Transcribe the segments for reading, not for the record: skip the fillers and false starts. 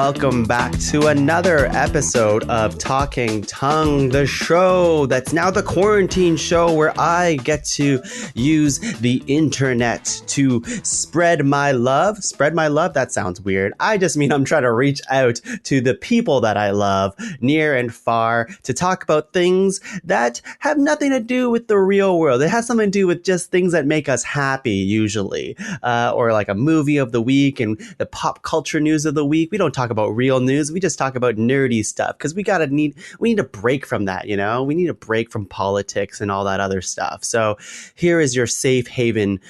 welcome back to another episode of Talkin Tuong, the show that's now the quarantine show where I get to use the internet to spread my love. Spread my love? That sounds weird. I just mean I'm trying to reach out to the people that I love, near and far, to talk about things that have nothing to do with the real world. It has something to do with just things that make us happy, usually, or like a movie of the week and the pop culture news of the week. We don't talk about real news. We just talk about nerdy stuff because we need a break from that, you know? We need a break from politics and all that other stuff. So here is your safe haven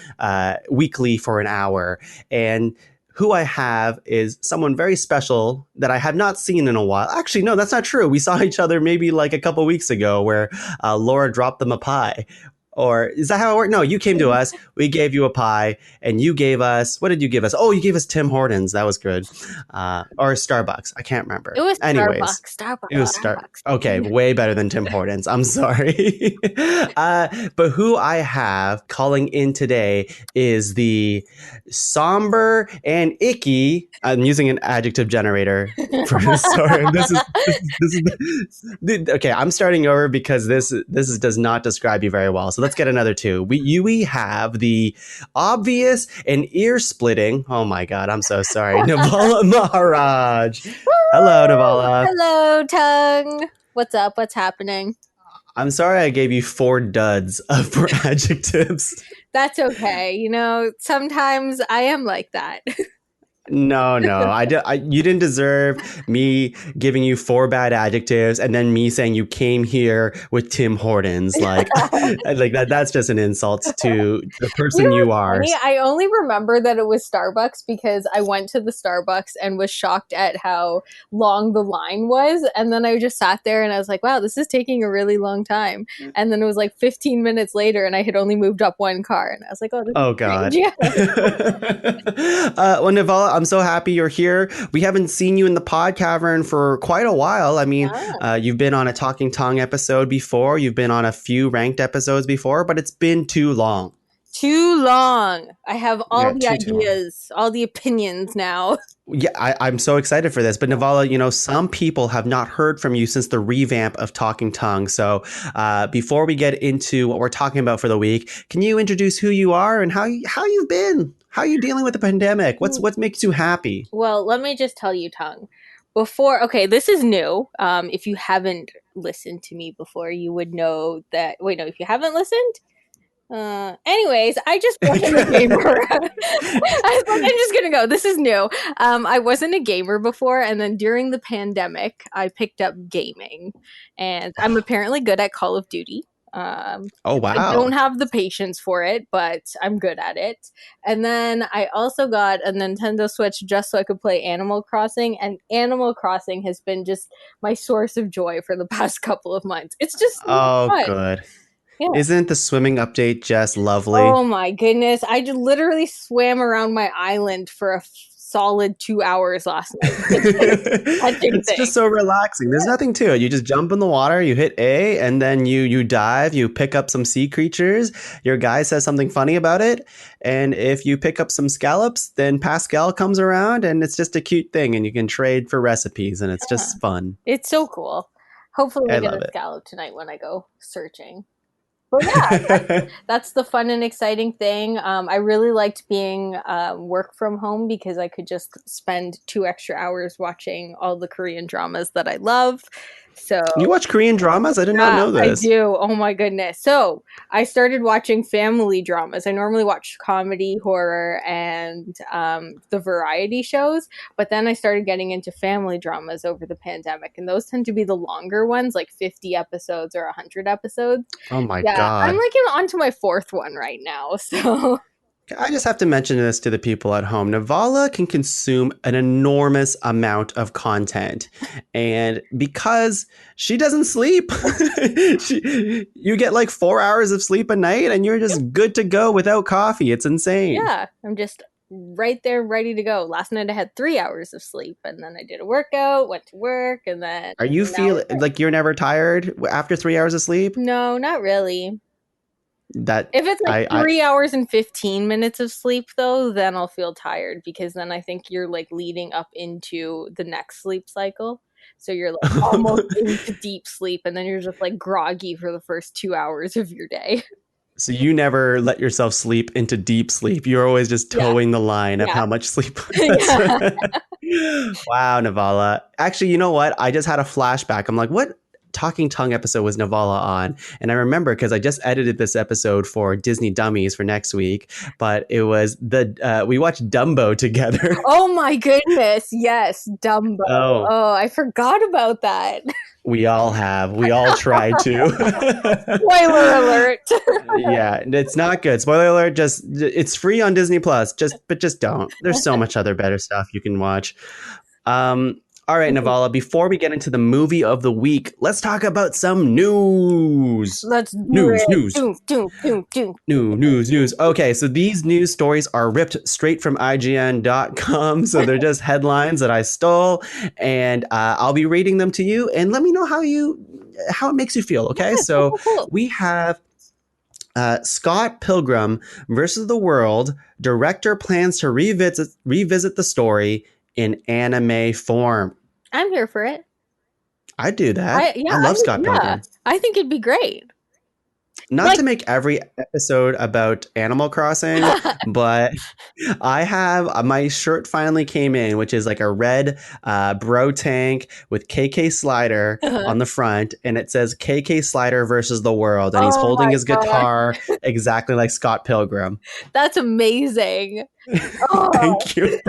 weekly for an hour. And who I have is someone very special that I have not seen in a while. Actually, no, that's not true. We saw each other maybe like a couple weeks ago where Laura dropped them a pie. Or is that how it worked? No, you came to us, we gave you a pie, and you gave us, what did you give us? Oh, you gave us Tim Hortons. That was good. Or Starbucks. I can't remember. It was Anyways, Starbucks. It was Starbucks. Okay, way better than Tim Hortons. I'm sorry. But who I have calling in today is the somber and icky. I'm using an adjective generator for this. Sorry, this is okay. I'm starting over because this does not describe you very well. So let's get another two. We have the obvious and ear-splitting. Oh my God, I'm so sorry. Nivala Maharaj. Hello, Nivala. Hello, Tuong. What's up? What's happening? I'm sorry I gave you 4 duds for adjectives. That's okay. You know, sometimes I am like that. No, you didn't deserve me giving you 4 bad adjectives and then me saying you came here with Tim Hortons. Like that. That's just an insult to the person you are. Funny? I only remember that it was Starbucks because I went to the Starbucks and was shocked at how long the line was. And then I just sat there and I was like, wow, this is taking a really long time. And then it was like 15 minutes later and I had only moved up 1 car. And I was like, oh God. Yeah. Well, Nivala, I'm so happy you're here. We haven't seen you in the pod cavern for quite a while. I mean, you've been on a Talkin Tuong episode before. You've been on a few ranked episodes before, but it's been too long. Too long. I have all the ideas, all the opinions now. Yeah, I'm so excited for this. But Nivala, you know, some people have not heard from you since the revamp of Talkin Tuong. So before we get into what we're talking about for the week, can you introduce who you are and how you've been? How are you dealing with the pandemic? What makes you happy? Well, let me just tell you, Tuong. This is new. If you haven't listened to me before, you would know that. Wait, no, if you haven't listened. Anyways, I just wasn't a gamer. I'm just gonna go. This is new. I wasn't a gamer before, and then during the pandemic, I picked up gaming, and I'm apparently good at Call of Duty. Oh wow! I don't have the patience for it, but I'm good at it. And then I also got a Nintendo Switch just so I could play Animal Crossing, and Animal Crossing has been just my source of joy for the past couple of months. It's just fun. Good. Yeah. Isn't the swimming update just lovely? Oh my goodness. I just literally swam around my island for a solid 2 hours last night. It's just so relaxing. There's nothing to it. You just jump in the water, you hit A, and then you dive, you pick up some sea creatures. Your guy says something funny about it. And if you pick up some scallops, then Pascal comes around and it's just a cute thing and you can trade for recipes and it's just fun. It's so cool. Hopefully I get a scallop tonight when I go searching. But yeah, that's the fun and exciting thing. I really liked being work from home because I could just spend 2 extra hours watching all the Korean dramas that I love. So you watch Korean dramas? I did not know this. I do. Oh my goodness. So I started watching family dramas. I normally watch comedy, horror, and the variety shows. But then I started getting into family dramas over the pandemic. And those tend to be the longer ones, like 50 episodes or 100 episodes. Oh my God. I'm like on to my 4th one right now. So I just have to mention this to the people at home. Nivala can consume an enormous amount of content. And because she doesn't sleep, you get like 4 hours of sleep a night and you're just good to go without coffee. It's insane. Yeah, I'm just right there ready to go. Last night I had 3 hours of sleep and then I did a workout, went to work, and then... Are you feeling like you're never tired after 3 hours of sleep? No, not really. That If it's like I 3 hours and 15 minutes of sleep, though, then I'll feel tired because then I think you're like leading up into the next sleep cycle. So you're like almost into deep sleep, and then you're just like groggy for the first 2 hours of your day. So you never let yourself sleep into deep sleep. You're always just Yeah. towing the line of Yeah. how much sleep. Yeah. Wow, Nivala. Actually, you know what? I just had a flashback. I'm like, what Talking Tongue episode was Nivala on? And I remember because I just edited this episode for Disney Dummies for next week. But it was we watched Dumbo together. Oh my goodness. Yes, Dumbo. Oh, Oh, I forgot about that. we all have. We all try to. Spoiler alert. Yeah, it's not good. Spoiler alert, just it's free on Disney Plus. Just don't. There's so much other better stuff you can watch. All right, Nivala, before we get into the movie of the week, let's talk about some news. Let's do News, it. news. Doom, doom, doom, doom. News. Okay, so these news stories are ripped straight from IGN.com. So they're just headlines that I stole, and I'll be reading them to you. And let me know how it makes you feel. Okay, so Cool. we have Scott Pilgrim versus the World. Director plans to revisit the story in anime form. I'm here for it. I'd do that. Yeah, I love Scott Pilgrim. I think it'd be great. Not to make every episode about Animal Crossing, but I have my shirt finally came in, which is like a red bro tank with KK Slider on the front, and it says KK Slider versus the world, and he's holding his guitar exactly like Scott Pilgrim. That's amazing. Thank you.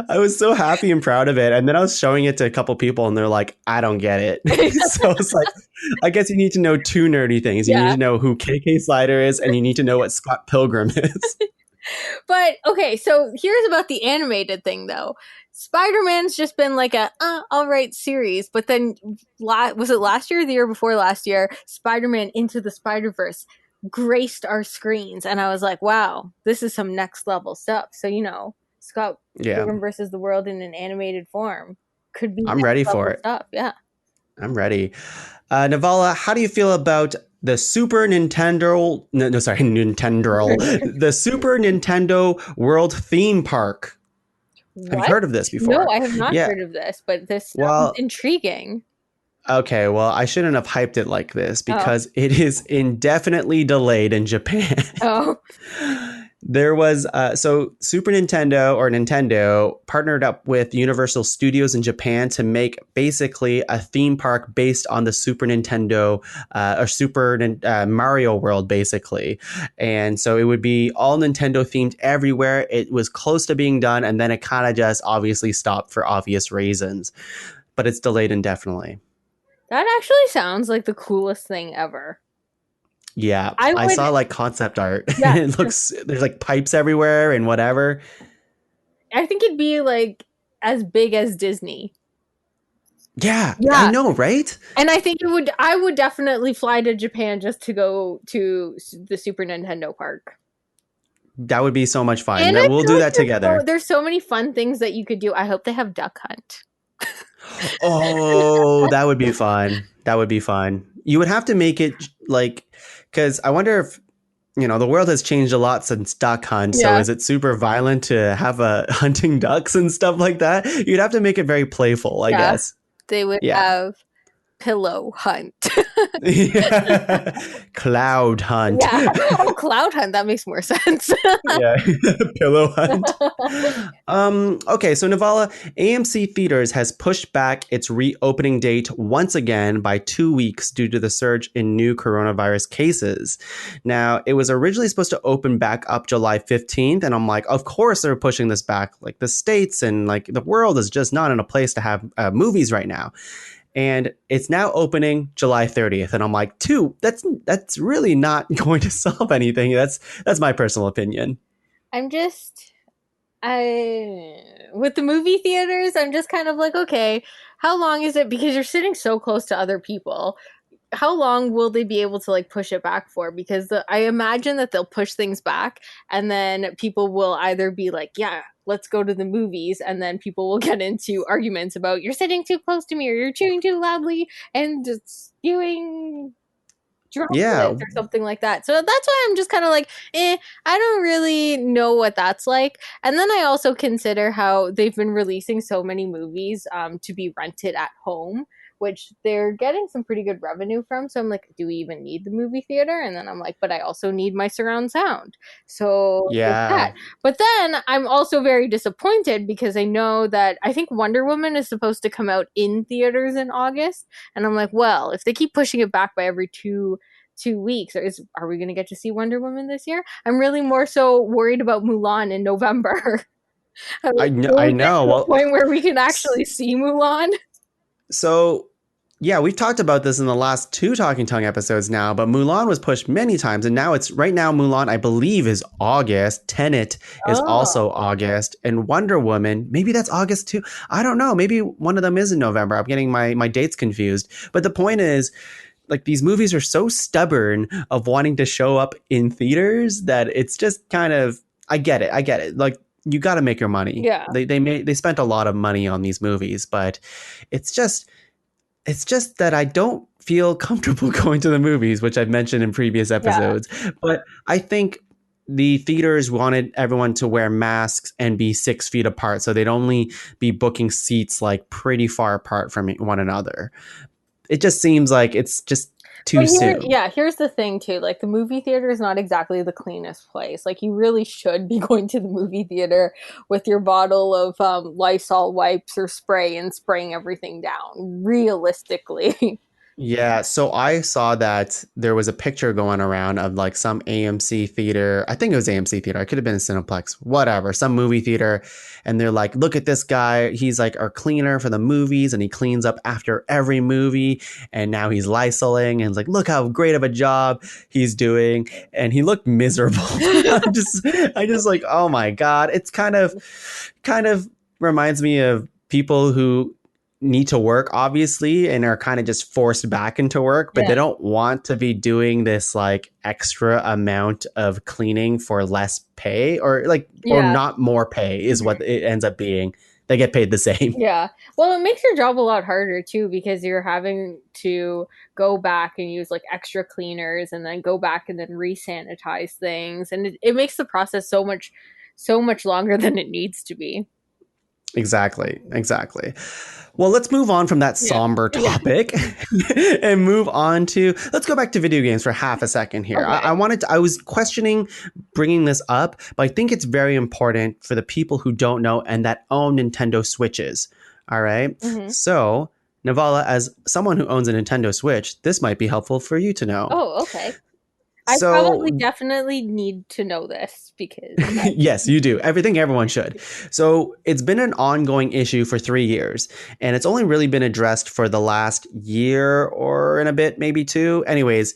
I was so happy and proud of it. And then I was showing it to a couple people and they're like, I don't get it. So it's like, I guess you need to know two nerdy things. You need to know who KK Slider is and you need to know what Scott Pilgrim is. But okay, so here's about the animated thing though. Spider-Man's just been like a all right series, but then was it last year or the year before last year, Spider-Man Into the Spider-Verse graced our screens, and I was like, wow, this is some next level stuff. So Scott Pilgrim versus the World in an animated form could be I'm ready for it. Stuff. Yeah, I'm ready. Nivala, how do you feel about the Super Nintendo the Super Nintendo World Theme Park? Have you heard of this before? No, I have not heard of this, but this sounds intriguing. Okay, well, I shouldn't have hyped it like this because it is indefinitely delayed in Japan. There was so Super Nintendo or Nintendo partnered up with Universal Studios in Japan to make basically a theme park based on the Super Nintendo or Mario World, basically. And so it would be all Nintendo themed everywhere. It was close to being done, and then it kind of just obviously stopped for obvious reasons. But it's delayed indefinitely. That actually sounds like the coolest thing ever. Yeah, I saw like concept art. Yeah. It looks, there's like pipes everywhere and whatever. I think it'd be like as big as Disney. Yeah, I know, right? And I think I would definitely fly to Japan just to go to the Super Nintendo park. That would be so much fun. And we'll do that together. There's so many fun things that you could do. I hope they have duck hunt. Oh, that would be fun. That would be fun. You would have to make it like, because I wonder if, the world has changed a lot since Duck Hunt. So is it super violent to have a hunting ducks and stuff like that? You'd have to make it very playful, I guess. They would have pillow hunt. Cloud hunt. Yeah. Oh, cloud hunt. That makes more sense. Yeah. Pillow hunt. Okay, so Nivala, AMC Theaters has pushed back its reopening date once again by 2 weeks due to the surge in new coronavirus cases. Now, it was originally supposed to open back up July 15th, and I'm like, of course they're pushing this back. Like the States and like the world is just not in a place to have movies right now. And it's now opening July 30th. And I'm like, that's really not going to solve anything. That's my personal opinion. With the movie theaters, I'm just kind of like, okay, how long is it? Because you're sitting so close to other people. How long will they be able to like push it back for? Because I imagine that they'll push things back and then people will either be like, yeah, let's go to the movies. And then people will get into arguments about you're sitting too close to me or you're chewing too loudly and it's spewing Yeah. droplets or something like that. So that's why I'm just kind of like, I don't really know what that's like. And then I also consider how they've been releasing so many movies to be rented at home, which they're getting some pretty good revenue from. So I'm like, do we even need the movie theater? And then I'm like, but I also need my surround sound. So there's that. Yeah. But then I'm also very disappointed because I know that I think Wonder Woman is supposed to come out in theaters in August. And I'm like, well, if they keep pushing it back by every two weeks, are we going to get to see Wonder Woman this year? I'm really more so worried about Mulan in November. I'm like, will I we get know. to a Well, point where we can actually see Mulan? so yeah, we've talked about this in the last two Talking Tongue episodes now, but Mulan was pushed many times, and now it's right now Mulan, I believe, is August. Tenet is also Oh, August, and Wonder Woman, maybe that's August too. I don't know. Maybe one of them is in November. I'm getting my dates confused. But the point is, like, these movies are so stubborn of wanting to show up in theaters that it's just kind of, I get it. I get it. Like, you got to make your money. yeah, They spent a lot of money on these movies, but it's just that I don't feel comfortable going to the movies, which I've mentioned in previous yeah, episodes. But I think the theaters wanted everyone to wear masks and be 6 feet apart, so they'd only be booking seats like pretty far apart from one another. It just seems like it's just too but soon. here's the thing too. Like the movie theater is not exactly the cleanest place. Like you really should be going to the movie theater with your bottle of Lysol wipes or spray and spraying everything down. Realistically, Yeah, so I saw that there was a picture going around of like some AMC theater. I think it was AMC theater. It could have been a Cineplex, whatever, some movie theater. And they're like, look at this guy. He's like our cleaner for the movies and he cleans up after every movie. And now he's Lysoling and it's like, look how great of a job he's doing. And he looked miserable. I just like, oh my God. It's kind of reminds me of people who need to work obviously and are kind of just forced back into work, but yeah, they don't want to be doing this like extra amount of cleaning for less pay, or like, or yeah. not more pay is what it ends up being. They get paid the same. Yeah. Well, it makes your job a lot harder too because you're having to go back and use like extra cleaners and then go back and then re-sanitize things and it makes the process so much longer than it needs to be. Exactly. Well, let's move on from that Yeah. somber Yeah. topic and move on to, let's go back to video games for half a second here. Okay. I was questioning bringing this up, but I think it's very important for the people who don't know and that own Nintendo Switches. All right. Hmm. So, Navala, as someone who owns a Nintendo Switch, this might be helpful for you to know. Oh, okay. I So, probably definitely need to know this because yes, you do. Everyone should. So it's been an ongoing issue for 3 years, and it's only really been addressed for the last year or in a bit, maybe two. Anyways,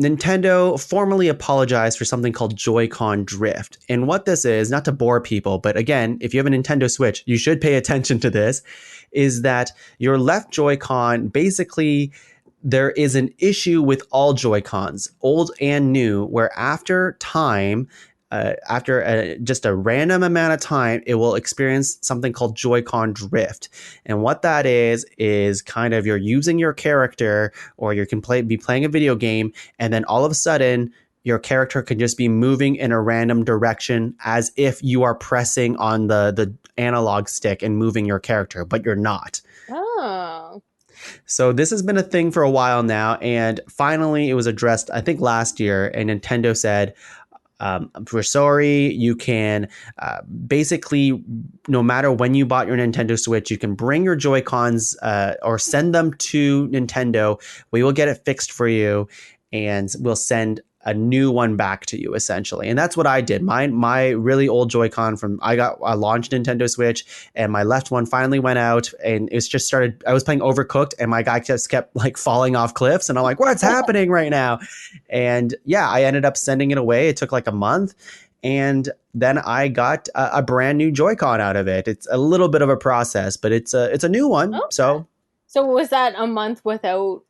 Nintendo formally apologized for something called Joy-Con drift. And what this is, not to bore people, but again, if you have a Nintendo Switch, you should pay attention to this, is that your left Joy-Con basically, there is an issue with all Joy-Cons, old and new, where after time, just a random amount of time, it will experience something called Joy-Con drift. And what that is kind of you're using your character, or you can be playing a video game, and then all of a sudden, your character can just be moving in a random direction as if you are pressing on the analog stick and moving your character, but you're not. oh. So this has been a thing for a while now, and finally it was addressed, I think last year, and Nintendo said, we're sorry, you can basically, no matter when you bought your Nintendo Switch, you can bring your Joy-Cons or send them to Nintendo. We will get it fixed for you, and we'll send a new one back to you, essentially. And that's what I did. My really old Joy-Con from I launched Nintendo Switch, and my left one finally went out, and it's just started. I was playing Overcooked, and my guy just kept like falling off cliffs, and I'm like, what's happening right now? And yeah, I ended up sending it away. It took like a month, and then I got a brand new Joy-Con out of it. It's a little bit of a process, but it's a new one. Okay. So was that a month without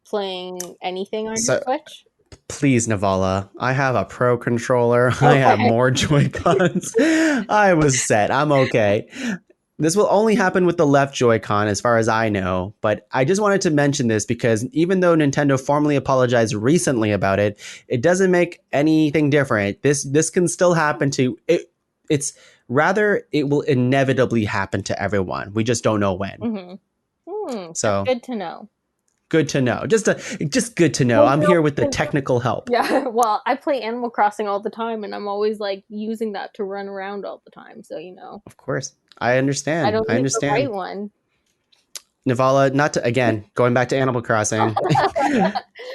playing anything on your So Switch? please, Navala, I have a Pro controller. I have Okay. more Joy-Cons. I was set. I'm okay. This will only happen with the left Joy-Con, as far as I know. But I just wanted to mention this because even though Nintendo formally apologized recently about it, it doesn't make anything different. This can still happen to it. It's rather it will inevitably happen to everyone. We just don't know when. That's So good to know. good to know. Just good to know. Well, I'm here with the technical help. Yeah, well, I play Animal Crossing all the time, and I'm always like using that to run around all the time. So Of course, I I understand. don't I need the understand. right one. Nivala, not to again going back to Animal Crossing.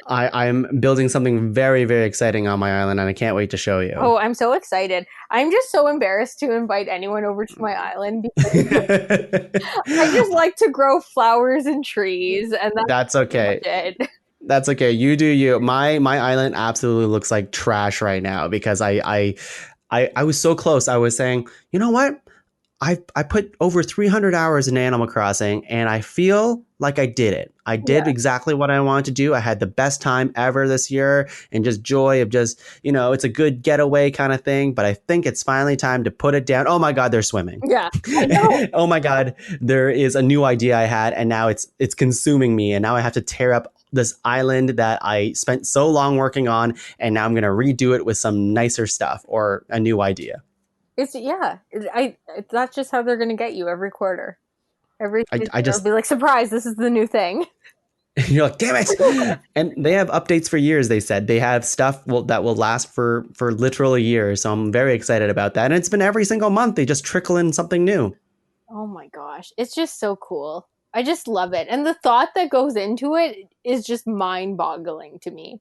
I'm building something very, very exciting on my island, and I can't wait to show you. Oh, I'm so excited. I'm just so embarrassed to invite anyone over to my island because I just like to grow flowers and trees, and That's pretty much okay. it. That's okay. You do you. My island absolutely looks like trash right now because I was so close. I was saying, you know what? I put over 300 hours in Animal Crossing, and I feel like I did it. I did Yeah. exactly what I wanted to do. I had the best time ever this year, and just joy of just, it's a good getaway kind of thing. But I think it's finally time to put it down. Oh my God, they're swimming. Yeah, I know. Oh my God, there is a new idea I had, and now it's consuming me, and now I have to tear up this island that I spent so long working on, and now I'm gonna redo it with some nicer stuff or a new idea. That's just how they're gonna get you every quarter. Every I, Tuesday, I they'll just be like, "Surprise! This is the new thing." you're like, damn it! And they have updates for years. They said they have stuff that will last for literal a year. So I'm very excited about that. And it's been every single month they just trickle in something new. Oh my gosh, it's just so cool. I just love it, and the thought that goes into it is just mind-boggling to me.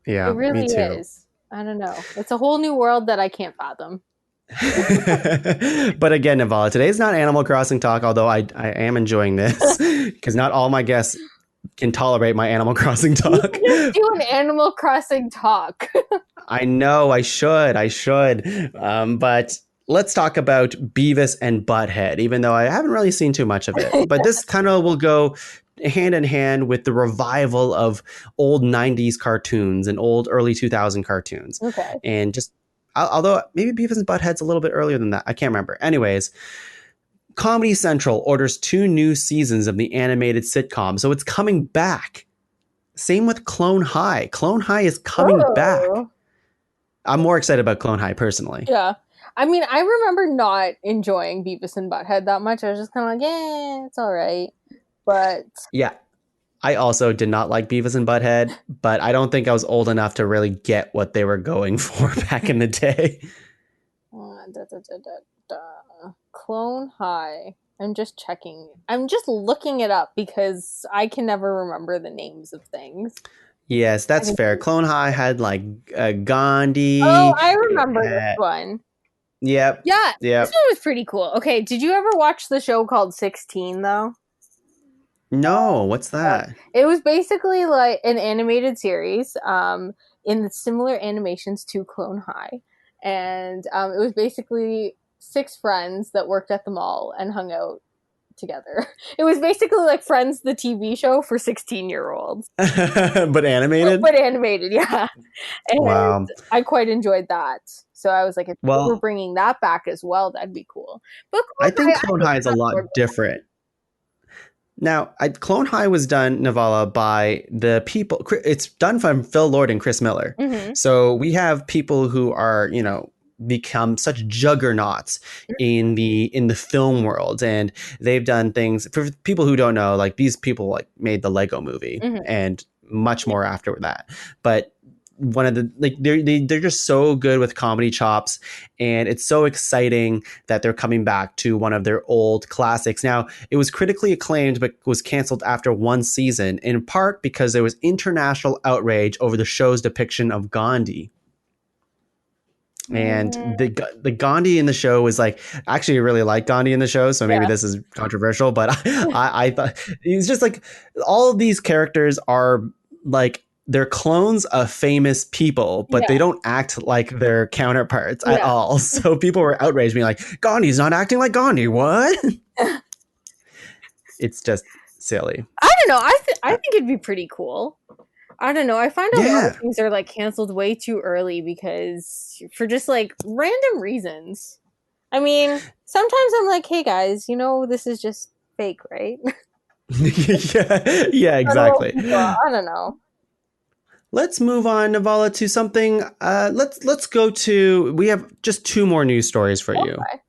It Yeah, me really too. is. I don't know. It's a whole new world that I can't fathom. But again, Navala, today's not Animal Crossing talk, although I am enjoying this because not all my guests can tolerate my Animal Crossing You talk. should just do an Animal Crossing talk. I know I should. But let's talk about Beavis and Butthead, even though I haven't really seen too much of it. But this kind of will go hand in hand with the revival of old 90s cartoons and old early 2000 cartoons. Okay. And just, although maybe Beavis and Butthead's a little bit earlier than that. I can't remember. Anyways, Comedy Central orders 2 new seasons of the animated sitcom. So it's coming back. Same with Clone High. Clone High is coming back. Oh. I'm more excited about Clone High personally. Yeah. I mean, I remember not enjoying Beavis and Butthead that much. I was just kind of like, it's all right. But Yeah. I also did not like Beavis and Butthead, but I don't think I was old enough to really get what they were going for back in the day. Clone High. I'm just checking. I'm just looking it up because I can never remember the names of things. Yes, that's fair. Clone High had like Gandhi. Oh, I remember this one. Yep. Yeah, Yep. this one was pretty cool. Okay, did you ever watch the show called 16 though? No, what's that? It was basically like an animated series in similar animations to Clone High. And it was basically 6 friends that worked at the mall and hung out together. It was basically like Friends, the TV show for 16-year-olds. But animated? But animated, yeah. And wow. I quite enjoyed that. So I was like, if we're bringing that back as well, that'd be cool. But I think Clone High is a lot different. Now, Clone High was done, Nivala, by the people. It's done from Phil Lord and Chris Miller. Mm-hmm. So we have people who are, become such juggernauts in the film world, and they've done things. For people who don't know, like these people like made the Lego Movie and much more after that. But one of the they're just so good with comedy chops, and it's so exciting that they're coming back to one of their old classics. Now, it was critically acclaimed but was canceled after 1 season, in part because there was international outrage over the show's depiction of Gandhi. And the Gandhi in the show was like, actually I really like Gandhi in the show, so maybe this is controversial, but I thought he's just like, all of these characters are like, they're clones of famous people, but they don't act like their counterparts at all. So people were outraged, being like, Gandhi's not acting like Gandhi. What? It's just silly. I don't know. I think it'd be pretty cool. I don't know. I find a lot of things are like canceled way too early because for just like random reasons. I mean, sometimes I'm like, hey guys, this is just fake, right? Yeah, I don't know exactly. people. I don't know. Let's move on, Navala, to something. Let's go to. We have just two more news stories for you. Okay.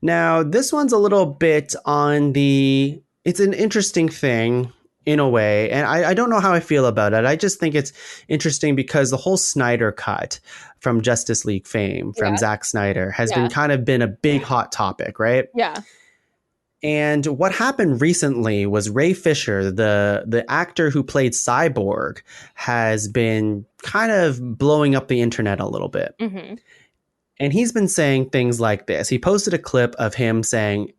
Now, this one's a little bit on the. It's an interesting thing in a way, and I don't know how I feel about it. I just think it's interesting because the whole Snyder cut from Justice League fame, from Yeah. Zack Snyder, has Yeah. been a big hot topic, right? Yeah. And what happened recently was Ray Fisher, the actor who played Cyborg, has been kind of blowing up the internet a little bit. Mm-hmm. And he's been saying things like this. He posted a clip of him saying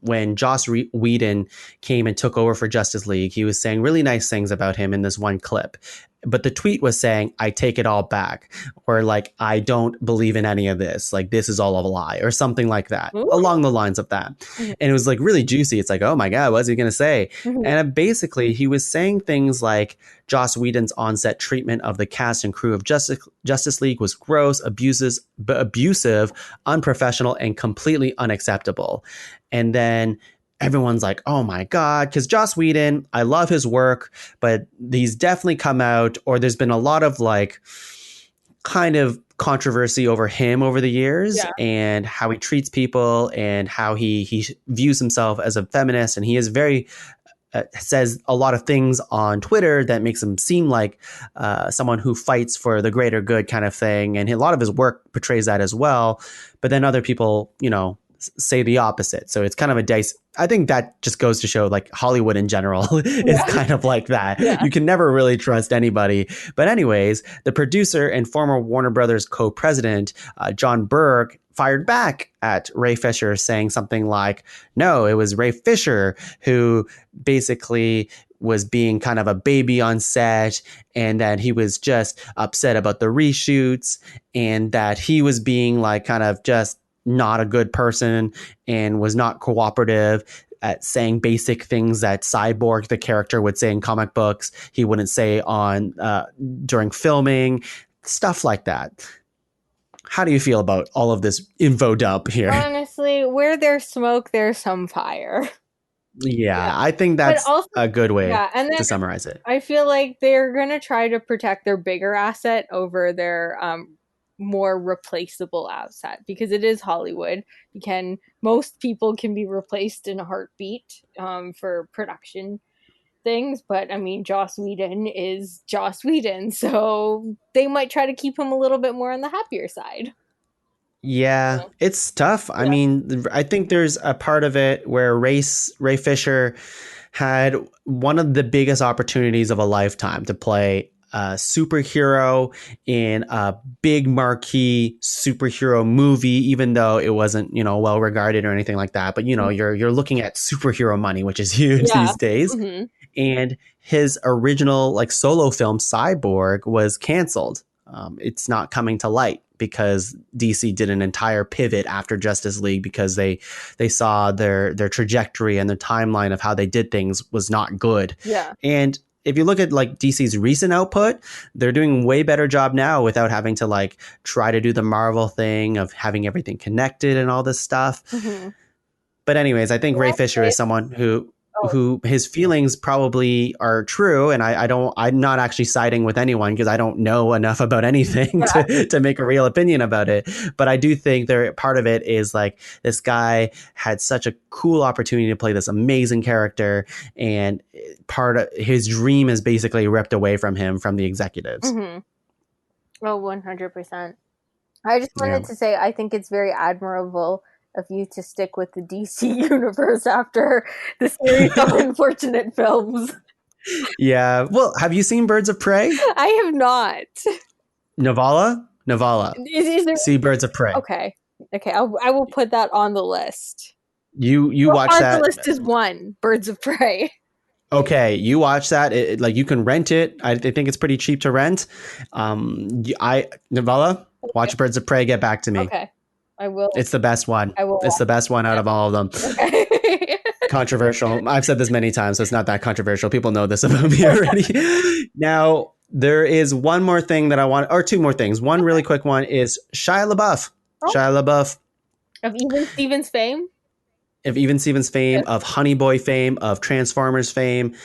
when Joss Whedon came and took over for Justice League, he was saying really nice things about him in this one clip. But the tweet was saying, I take it all back, or like, I don't believe in any of this. Like, this is all a lie, or something like that, Ooh. along the lines of that. Mm-hmm. And it was like really juicy. It's like, oh my God, what's he going to say? Mm-hmm. And basically, he was saying things like Joss Whedon's on-set treatment of the cast and crew of Justice League was gross, abusive, unprofessional, and completely unacceptable. And then everyone's like, oh my God, because Joss Whedon, I love his work, but he's definitely come out, or there's been a lot of like kind of controversy over him over the years, Yeah. and how he treats people and how he views himself as a feminist. And he is very says a lot of things on Twitter that makes him seem like someone who fights for the greater good kind of thing. And a lot of his work portrays that as well. But then other people, say the opposite. So it's kind of a dice. I think that just goes to show like Hollywood in general is kind of like that. Yeah. You can never really trust anybody. But anyways, the producer and former Warner Brothers co-president, John Berg, fired back at Ray Fisher, saying something like, no, it was Ray Fisher who basically was being kind of a baby on set, and that he was just upset about the reshoots, and that he was being like kind of just not a good person and was not cooperative at saying basic things that Cyborg, the character, would say in comic books. He wouldn't say on during filming, stuff like that. How do you feel about all of this info dump here? Honestly, where there's smoke, there's some fire. Yeah, I think that's also, a good way and then to summarize it. I feel like they're going to try to protect their bigger asset over their more replaceable asset, because it is Hollywood. Most people can be replaced in a heartbeat for production things, but I mean, Joss Whedon is Joss Whedon, so they might try to keep him a little bit more on the happier side. Yeah, it's tough. I mean, I think there's a part of it where Ray Fisher had one of the biggest opportunities of a lifetime to play a superhero in a big marquee superhero movie, even though it wasn't, well regarded or anything like that. But you're looking at superhero money, which is huge these days. Mm-hmm. And his original like solo film Cyborg was canceled. It's not coming to light because DC did an entire pivot after Justice League, because they saw their trajectory and the timeline of how they did things was not good. Yeah. And if you look at like DC's recent output, they're doing a way better job now without having to like try to do the Marvel thing of having everything connected and all this stuff. Mm-hmm. But anyways, I think Ray Fisher is someone who his feelings probably are true, and I'm not actually siding with anyone because I don't know enough about anything to make a real opinion about it. But I do think part of it is like this guy had such a cool opportunity to play this amazing character, and part of his dream is basically ripped away from him from the executives. Mm-hmm. Oh, 100%. I just wanted to say I think it's very admirable of you to stick with the DC universe after the series of unfortunate films. Yeah. Well, have you seen Birds of Prey? I have not. Nivala? Is there... See Birds of Prey. Okay. I will put that on the list. You watch that. The list is 1, Birds of Prey. Okay, you watch that. You can rent it. I think it's pretty cheap to rent. Nivala, watch Birds of Prey. Get back to me. Okay. I will. It's the best one. I will. It's the best one out of all of them. Okay. Controversial. I've said this many times, so it's not that controversial. People know this about me already. Now, there is one more thing that I want, or two more things. One really quick one is Shia LaBeouf. Shia LaBeouf Of even Stevens fame? Of Even Stevens fame, Yes. of Honey Boy fame, of Transformers fame.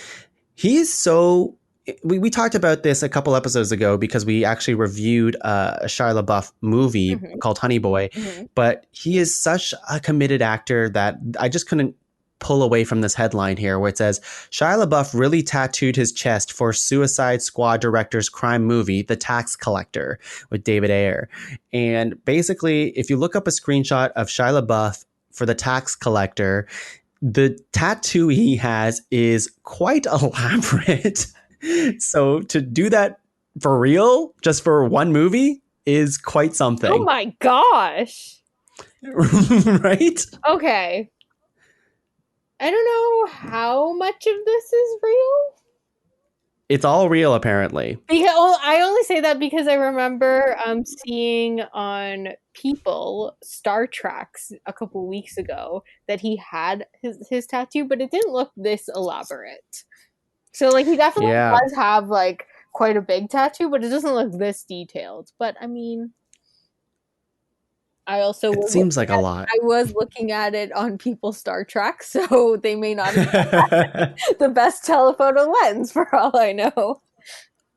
He's so. We talked about this a couple episodes ago because we actually reviewed a Shia LaBeouf movie Mm-hmm. called Honey Boy, Mm-hmm. but he is such a committed actor that I just couldn't pull away from this headline here where it says Shia LaBeouf really tattooed his chest for Suicide Squad director's crime movie, The Tax Collector, with David Ayer. And basically, if you look up a screenshot of Shia LaBeouf for The Tax Collector, the tattoo he has is quite elaborate. So to do that for real, just for one movie, is quite Oh something. my gosh. Right? Okay. I don't know how much of this is real. It's all real, apparently. Because I only say that because I remember seeing on People Star Treks a couple weeks ago that he had his tattoo, but it didn't look this elaborate. So like he definitely Yeah. does have like quite a big tattoo, but it doesn't look this detailed. But I mean, I also It was seems like a lot. I was looking at it on People Star Trek, so they may not have the best telephoto lens for all I know.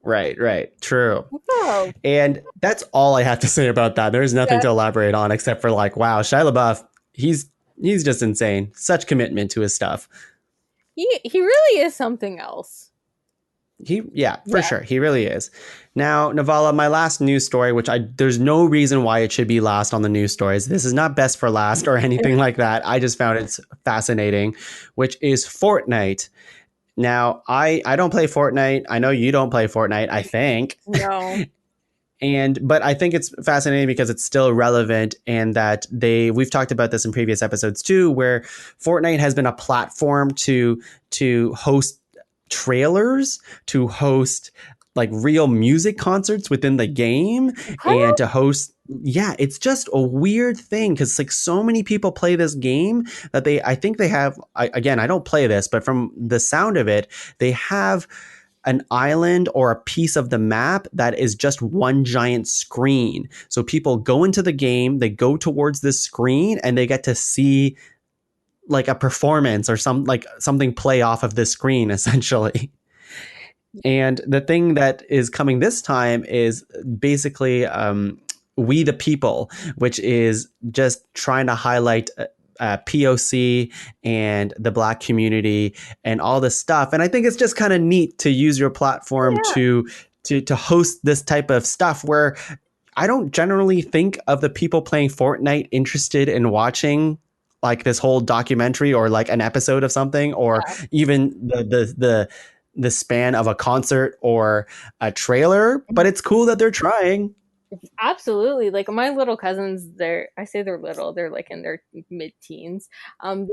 Right. True. Oh, And that's all I have to say about that. There's nothing yeah. to elaborate on except for like, wow, Shia LaBeouf, he's just insane. Such commitment to his stuff. He really is something else. For sure. He really is. Now, Nivala, my last news story, which there's no reason why it should be last on the news stories. This is not best for last or anything like that. I just found it fascinating, which is Fortnite. Now, I don't play Fortnite. I know you don't play Fortnite, I think. No. But I think it's fascinating because it's still relevant and that we've talked about this in previous episodes too, where Fortnite has been a platform to host trailers, to host like real music concerts within the game, and to host it's just a weird thing because like so many people play this game that I think they have again, I don't play this, but from the sound of it, they have an island or a piece of the map that is just one giant screen. So people go into the game, they go towards this screen and they get to see like a performance or something play off of this screen essentially. And the thing that is coming this time is basically We the People, which is just trying to highlight POC and the Black community and all this stuff. And I think it's just kind of neat to use your platform to host this type of stuff where I don't generally think of the people playing Fortnite interested in watching like this whole documentary or like an episode of something or even the span of a concert or a trailer, but it's cool that they're trying. Absolutely. Like my little cousins, I say they're little, they're like in their mid-teens. They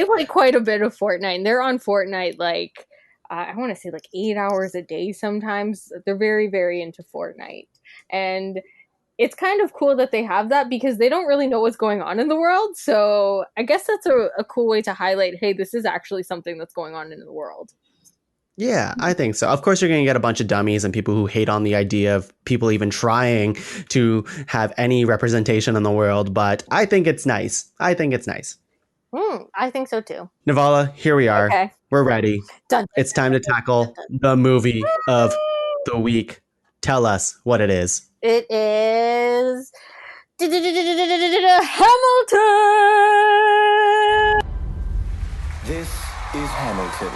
play quite a bit of Fortnite and they're on Fortnite like I want to say like 8 hours a day sometimes. They're very, very into Fortnite. And it's kind of cool that they have that because they don't really know what's going on in the world. So I guess that's a cool way to highlight, hey, this is actually something that's going on in the world. Yeah, I think so. Of course, you're going to get a bunch of dummies and people who hate on the idea of people even trying to have any representation in the world, but I think it's nice. I think so too. Nivala, here we are. Okay. We're ready. It's time to tackle the movie of the week. Tell us what it is. It is Hamilton. This is Hamilton.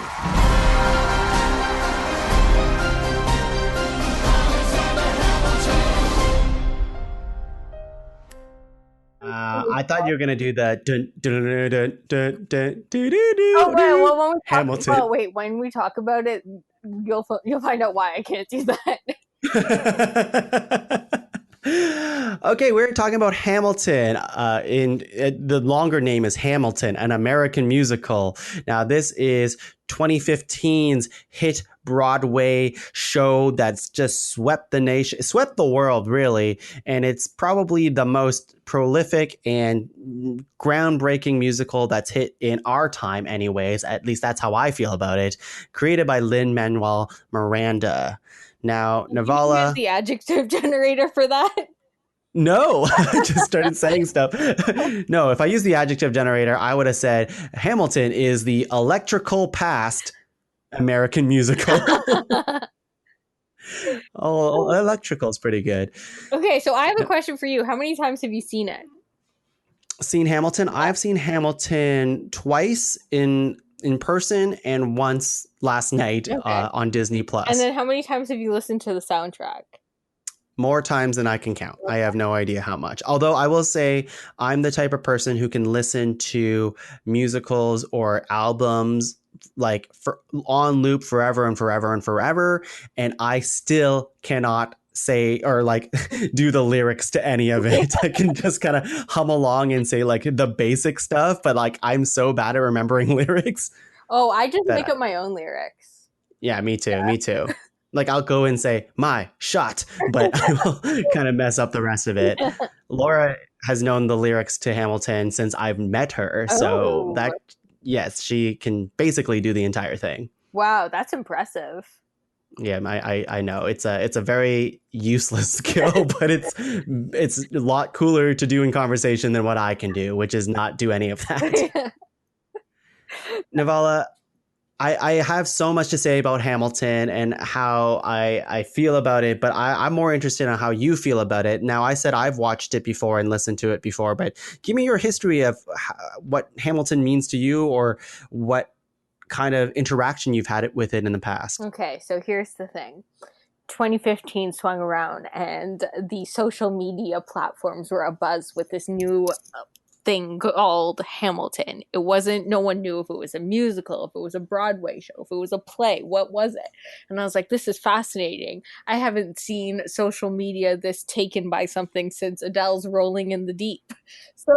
I thought you were gonna do the dun, dun, dun, dun, dun, dun, dun, dun, Oh, well, when we Hamilton. when we talk about it, you'll find out why I can't do that. Okay, we're talking about Hamilton. The longer name is Hamilton, an American musical. Now, this is 2015's hit Broadway show that's just swept the nation, swept the world, really. And it's probably the most prolific and groundbreaking musical that's hit in our time, anyways. At least that's how I feel about it. Created by Lin Manuel Miranda. Now, Nivala. Use the adjective generator for that. No, I just started saying stuff. No, if I used the adjective generator, I would have said Hamilton is the electrical past American musical. Oh, electrical is pretty good. Okay, so I have a question for you. How many times have you seen it? Seen Hamilton? I've seen Hamilton twice in person and once last night on Disney Plus. And then how many times have you listened to the soundtrack? More times than I can count. I have no idea how much. Although I will say I'm the type of person who can listen to musicals or albums like on loop forever and forever and forever. And I still cannot say or like do the lyrics to any of it. I can just kind of hum along and say like the basic stuff, but like I'm so bad at remembering lyrics. Oh, I just make up my own lyrics. Yeah, me too. Me too. Like I'll go and say my shot, but I will kind of mess up the rest of it. Laura has known the lyrics to Hamilton since I've met her. So that, yes, she can basically do the entire thing. Wow, that's impressive. Yeah, I know it's a very useless skill, but it's a lot cooler to do in conversation than what I can do, which is not do any of that. Nivala, I have so much to say about Hamilton and how I feel about it, but I'm more interested in how you feel about it. Now, I said I've watched it before and listened to it before, but give me your history of what Hamilton means to you or what kind of interaction you've had with it in the past. Okay, so here's the thing. 2015 swung around and the social media platforms were abuzz with this new thing called Hamilton. It wasn't, no one knew if it was a musical, if it was a Broadway show, if it was a play, what was it? And I was like, this is fascinating. I haven't seen social media this taken by something since Adele's Rolling in the Deep. So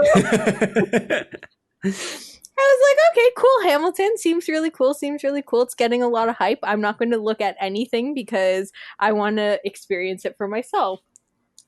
I was like, okay, cool. Hamilton seems really cool. It's getting a lot of hype. I'm not going to look at anything because I want to experience it for myself.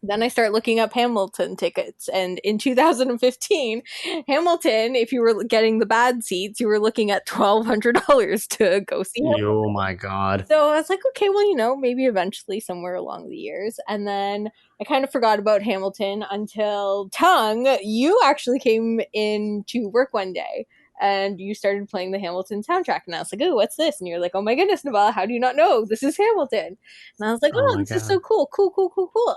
Then I start looking up Hamilton tickets. And in 2015, Hamilton, if you were getting the bad seats, you were looking at $1,200 to go see Hamilton. Oh my God. So I was like, okay, well, maybe eventually somewhere along the years. And then I kind of forgot about Hamilton until Tung, you actually came in to work one day. And you started playing the Hamilton soundtrack. And I was like, oh, what's this? And you're like, oh my goodness, Nivala, how do you not know? This is Hamilton. And I was like, oh this is so cool.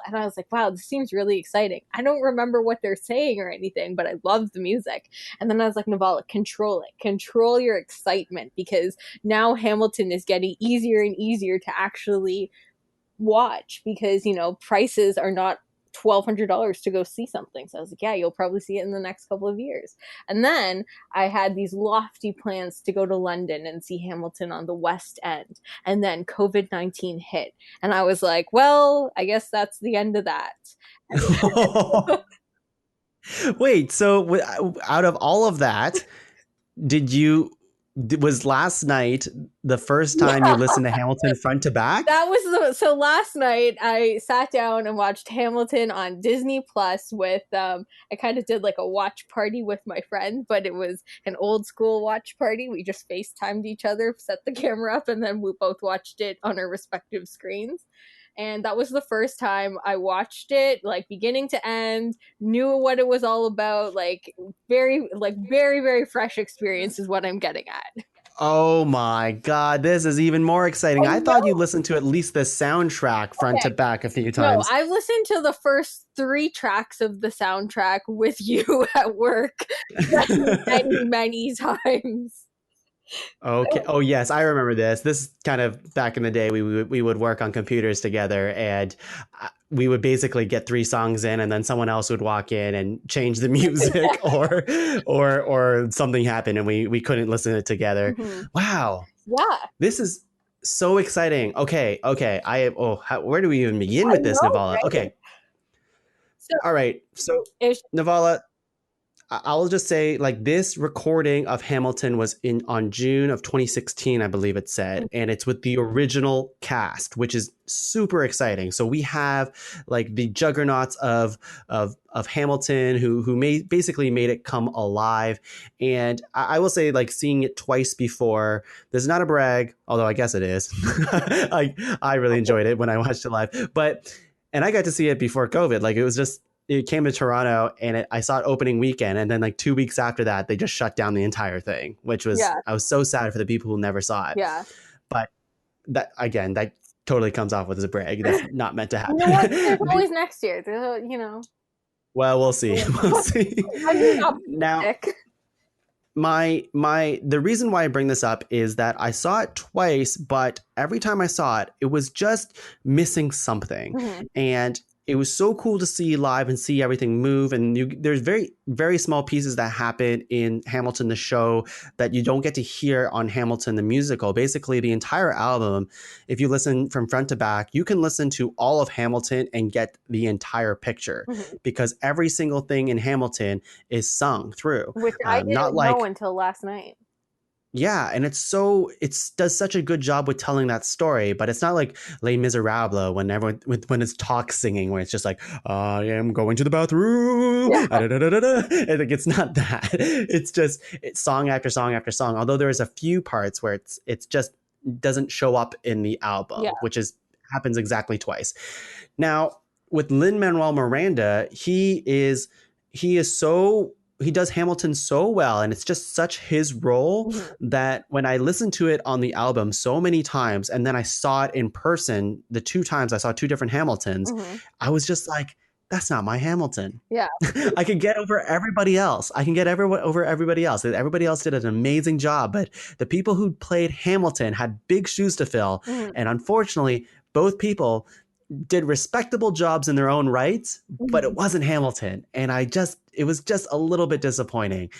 And I was like, wow, this seems really exciting. I don't remember what they're saying or anything, but I love the music. And then I was like, Nivala, control it. Control your excitement because now Hamilton is getting easier and easier to actually watch because, prices are not $1,200 to go see something. So I was like, yeah, you'll probably see it in the next couple of years. And then I had these lofty plans to go to London and see Hamilton on the West End. And then COVID-19 hit. And I was like, well, I guess that's the end of that. Wait, so out of all of that, was last night the first time you listened to Hamilton front to back? So last night I sat down and watched Hamilton on Disney Plus with I kind of did like a watch party with my friend, but it was an old school watch party. We just FaceTimed each other, set the camera up, and then we both watched it on our respective screens. And that was the first time I watched it, like beginning to end, knew what it was all about, very, very fresh experience is what I'm getting at. Oh my God, this is even more exciting. I thought you listened to at least the soundtrack front to back a few times. No, I've listened to the first 3 tracks of the soundtrack with you at work many, many times. Okay. Oh yes, I remember this. This kind of back in the day, we would work on computers together, and we would basically get 3 songs in, and then someone else would walk in and change the music, or something happened, and we couldn't listen to it together. Mm-hmm. Wow. Yeah. This is so exciting. Okay. Where do we even begin with this, Nivala? Right? Okay. All right. So Nivala, I'll just say this recording of Hamilton was on June of 2016, I believe it said, and it's with the original cast, which is super exciting. So we have the juggernauts of Hamilton who basically made it come alive. And I will say seeing it twice before, this is not a brag, although I guess it is. I really enjoyed it when I watched it live, and I got to see it before COVID. It was just it came to Toronto, and I saw it opening weekend, and then like 2 weeks after that, they just shut down the entire thing, which was Yeah. I was so sad for the people who never saw it. Yeah. But that again, that totally comes off with as a brag. That's not meant to happen. You know what? There's always next year. Well, we'll see. We'll see. I'm just Now, optimistic. the reason why I bring this up is that I saw it twice, but every time I saw it, it was just missing something. Mhm. And it was so cool to see live and see everything move. And there's very, very small pieces that happen in Hamilton, the show, that you don't get to hear on Hamilton, the musical. Basically, the entire album, if you listen from front to back, you can listen to all of Hamilton and get the entire picture, because every single thing in Hamilton is sung through. Which I didn't Not like know until last night. yeah, and it does such a good job with telling that story, but it's not like Les Miserables when when it's talk singing, where it's just like I am going to the bathroom. Yeah. And like, it's not that. It's song after song after song. Although there's a few parts where it's just doesn't show up in the album, Yeah. which happens exactly twice. Now with Lin Manuel Miranda, he does Hamilton so well, and it's just such his role that when I listened to it on the album so many times, and then I saw it in person, the 2 times I saw 2 different Hamiltons, I was just like, that's not my Hamilton. Yeah. I could get over everybody else. Over everybody else. Everybody else did an amazing job, but the people who played Hamilton had big shoes to fill. And unfortunately, both people did respectable jobs in their own rights, but it wasn't Hamilton. And it was just a little bit disappointing.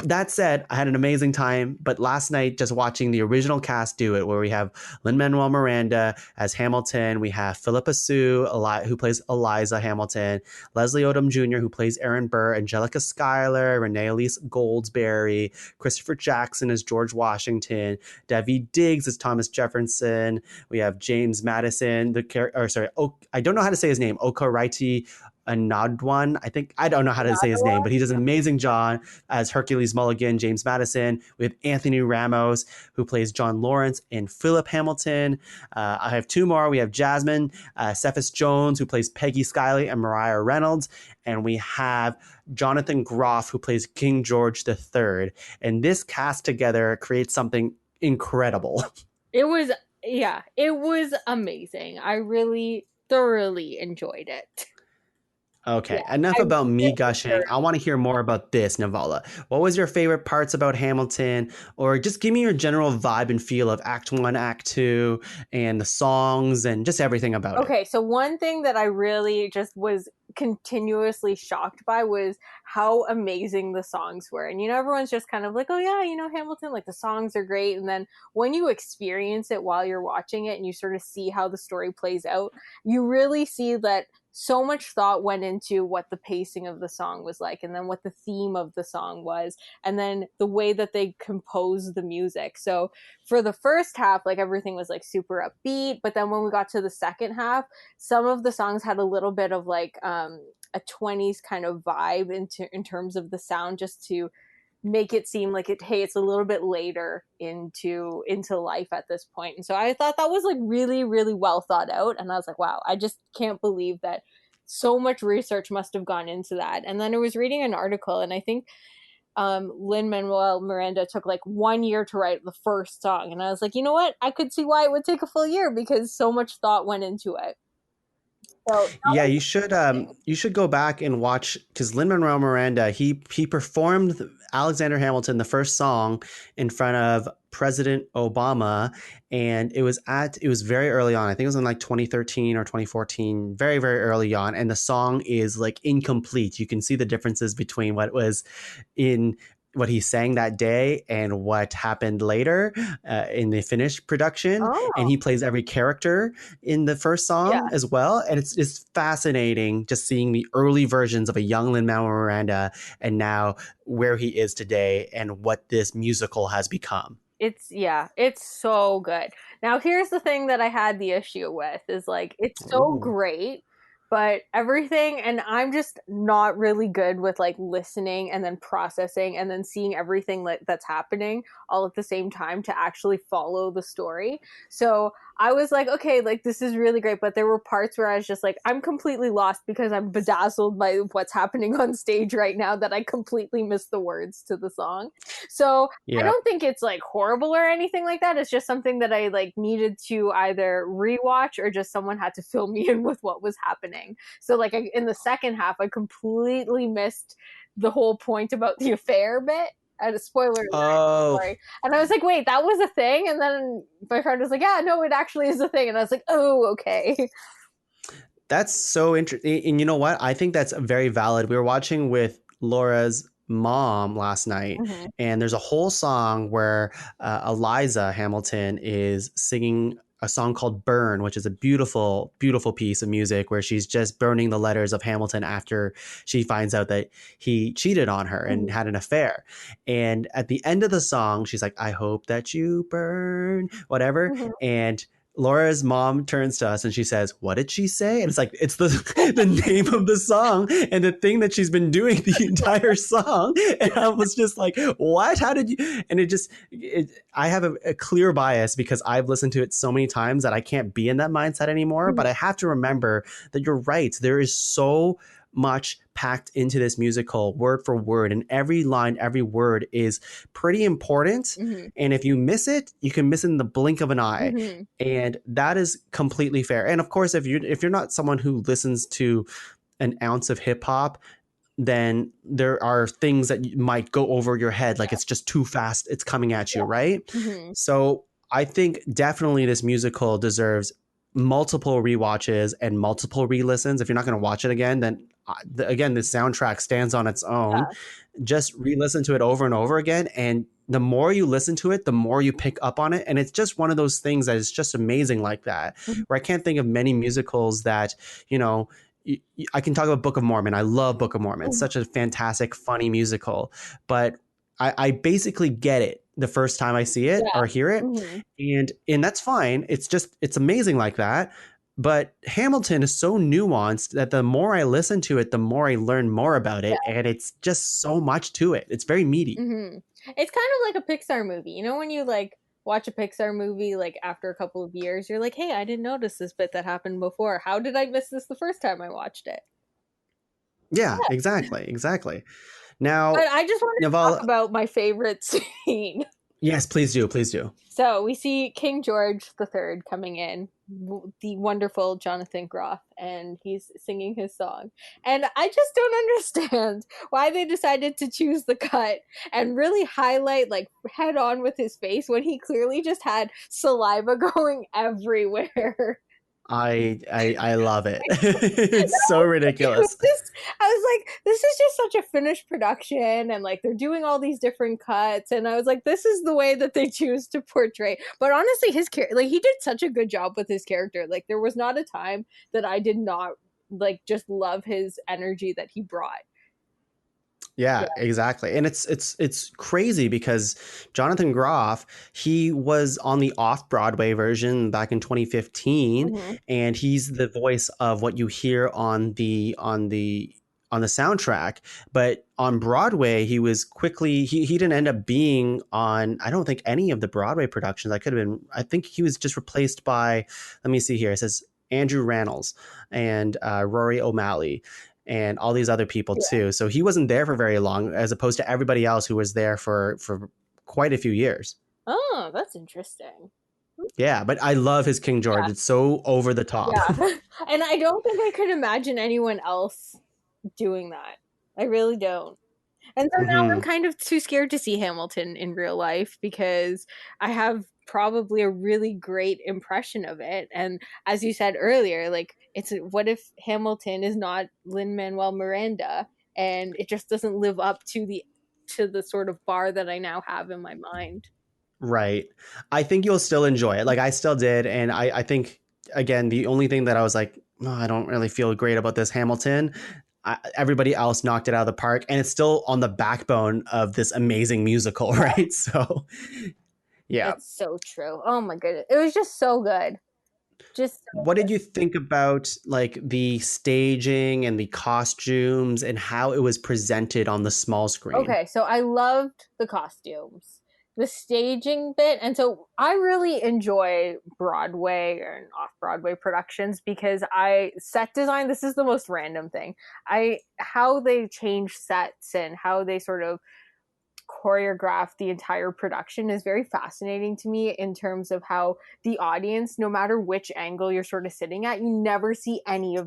That said, I had an amazing time, but last night just watching the original cast do it, where we have Lin Manuel Miranda as Hamilton, we have Philippa Sue who plays Eliza Hamilton, Leslie Odom Jr. who plays Aaron Burr, Angelica Schuyler, Renee Elise Goldsberry, Christopher Jackson as George Washington, Daveed Diggs as Thomas Jefferson. We have James Madison, I don't know how to say his name, Okaraiti Anadwan. I don't know how to say his name, but he does an amazing job as Hercules Mulligan, James Madison. We have Anthony Ramos, who plays John Lawrence, and Philip Hamilton. I have 2 more. We have Jasmine Cephas Jones, who plays Peggy Skyley, and Mariah Reynolds. And we have Jonathan Groff, who plays King George III. And this cast together creates something incredible. It was amazing. I really thoroughly enjoyed it. Okay, enough about me gushing. I want to hear more about this, Nivala. What was your favorite parts about Hamilton? Or just give me your general vibe and feel of Act 1, Act 2, and the songs and just everything about it. Okay, so one thing that I really just was continuously shocked by was how amazing the songs were. And everyone's just kind of like, oh yeah, Hamilton, like the songs are great. And then when you experience it while you're watching it and you sort of see how the story plays out, you really see that so much thought went into what the pacing of the song was like, and then what the theme of the song was, and then the way that they composed the music. So for the first half, like everything was like super upbeat, but then when we got to the second half, some of the songs had a little bit of like a 20s kind of vibe in terms of the sound, just to make it seem like it's a little bit later into life at this point. And so I thought that was like really, really well thought out. And I was like, wow, I just can't believe that so much research must have gone into that. And then I was reading an article, and I think Lin Manuel Miranda took like 1 year to write the first song. And I was like, you know what? I could see why it would take a full year, because so much thought went into it. So, yeah, you should go back and watch, because Lin Manuel Miranda, he performed Alexander Hamilton, the first song, in front of President Obama, and it was very early on. I think it was in like 2013 or 2014, very, very early on, and the song is like incomplete. You can see the differences between what was in what he sang that day and what happened later in the finished production. And he plays every character in the first song as well. And it's fascinating just seeing the early versions of a young Lin Manuel Miranda and now where he is today and what this musical has become. It's so good. Now, here's the thing that I had the issue with is like, it's so great, but everything, and I'm just not really good with like listening and then processing and then seeing everything that's happening all at the same time to actually follow the story. So I was like, okay, like this is really great, but there were parts where I was just like, I'm completely lost because I'm bedazzled by what's happening on stage right now that I completely missed the words to the song. So I Yeah. don't think it's like horrible or anything like that. It's just something that I like needed to either rewatch or just someone had to fill me in with what was happening. So like in the second half, I completely missed the whole point about the affair bit. And a spoiler alert, Oh, sorry. And I was like, wait, that was a thing? And then my friend was like, yeah, no, it actually is a thing. And I was like, oh, okay. that's so interesting. And you know what? I think that's very valid. We were watching with Laura's mom last night, Mm-hmm. and there's a whole song where Eliza Hamilton is singing a song called Burn, which is a beautiful, beautiful piece of music where she's just burning the letters of Hamilton after she finds out that he cheated on her and had an affair. And at the end of the song, she's like, I hope that you burn, whatever. Mm-hmm. And Laura's mom turns to us and she says, what did she say? And it's like, it's the name of the song and the thing that she's been doing the entire song. And I was just like, what? How did you? And I have a clear bias because I've listened to it so many times that I can't be in that mindset anymore. But I have to remember that you're right. There is so much packed into this musical, word for word, and every line, every word is pretty important. Mm-hmm. And if you miss it, you can miss it in the blink of an eye. Mm-hmm. And that is completely fair. And of course, if you're not someone who listens to an ounce of hip hop, then there are things that might go over your head, like it's just too fast, it's coming at you, right? Mm-hmm. So I think definitely this musical deserves multiple rewatches and multiple re-listens. If you're not going to watch it again, then again, the soundtrack stands on its own. Just re-listen to it over and over again, and the more you listen to it, the more you pick up on it. And it's just one of those things that is just amazing like that, where I can't think of many musicals that, you know, I can talk about Book of Mormon. I love Book of Mormon. It's such a fantastic, funny musical, but I basically get it the first time I see it or hear it. And that's fine. It's amazing like that. But Hamilton is so nuanced that the more I listen to it, the more I learn more about it. And it's just so much to it. It's very meaty. Mm-hmm. It's kind of like a Pixar movie. You know, when you like watch a Pixar movie, like after a couple of years, you're like, hey, I didn't notice this bit that happened before. How did I miss this the first time I watched it? Yeah, exactly. Now, But I just want to talk Nivala, about my favorite scene. yes, please do. So we see King George III coming in, the wonderful Jonathan Groff, and he's singing his song. And I just don't understand why they decided to choose the cut and really highlight, like, head on with his face when he clearly just had saliva going everywhere. I love it. It's so ridiculous. I was like, this is just such a finished production, and like they're doing all these different cuts, and I was like, this is the way that they choose to portray. But honestly, his character, like, he did such a good job with his character. Like, there was not a time that I did not like just love his energy that he brought. Yeah, exactly. And it's crazy because Jonathan Groff, he was on the off-Broadway version back in 2015, and he's the voice of what you hear on the soundtrack. But on Broadway, he was quickly he didn't end up being on, I don't think, any of the Broadway productions. I think he was just replaced by, let me see here. It says Andrew Rannells and Rory O'Malley and all these other people too. So he wasn't there for very long, as opposed to everybody else who was there for quite a few years. Oh, that's interesting. Yeah, but I love his King George. Yeah. It's so over the top. Yeah. And I don't think I could imagine anyone else doing that. I really don't. And so now I'm kind of too scared to see Hamilton in real life because I have probably a really great impression of it. And as you said earlier, like, it's what if Hamilton is not Lin Manuel Miranda and it just doesn't live up to the sort of bar that I now have in my mind. Right. I think you'll still enjoy it. Like I still did. And I think, again, the only thing that I was like, oh, I don't really feel great about this Hamilton. Everybody else knocked it out of the park, and it's still on the backbone of this amazing musical, right? So, yeah. That's so true. Oh my goodness. It was just so good. Just What did you think about like the staging and the costumes and how it was presented on the small screen? okay, so I loved the costumes, the staging bit, and so I really enjoy Broadway and off-Broadway productions because I set design, this is the most random thing. I how they change sets and how they sort of choreograph the entire production is very fascinating to me in terms of how the audience, no matter which angle you're sort of sitting at, you never see any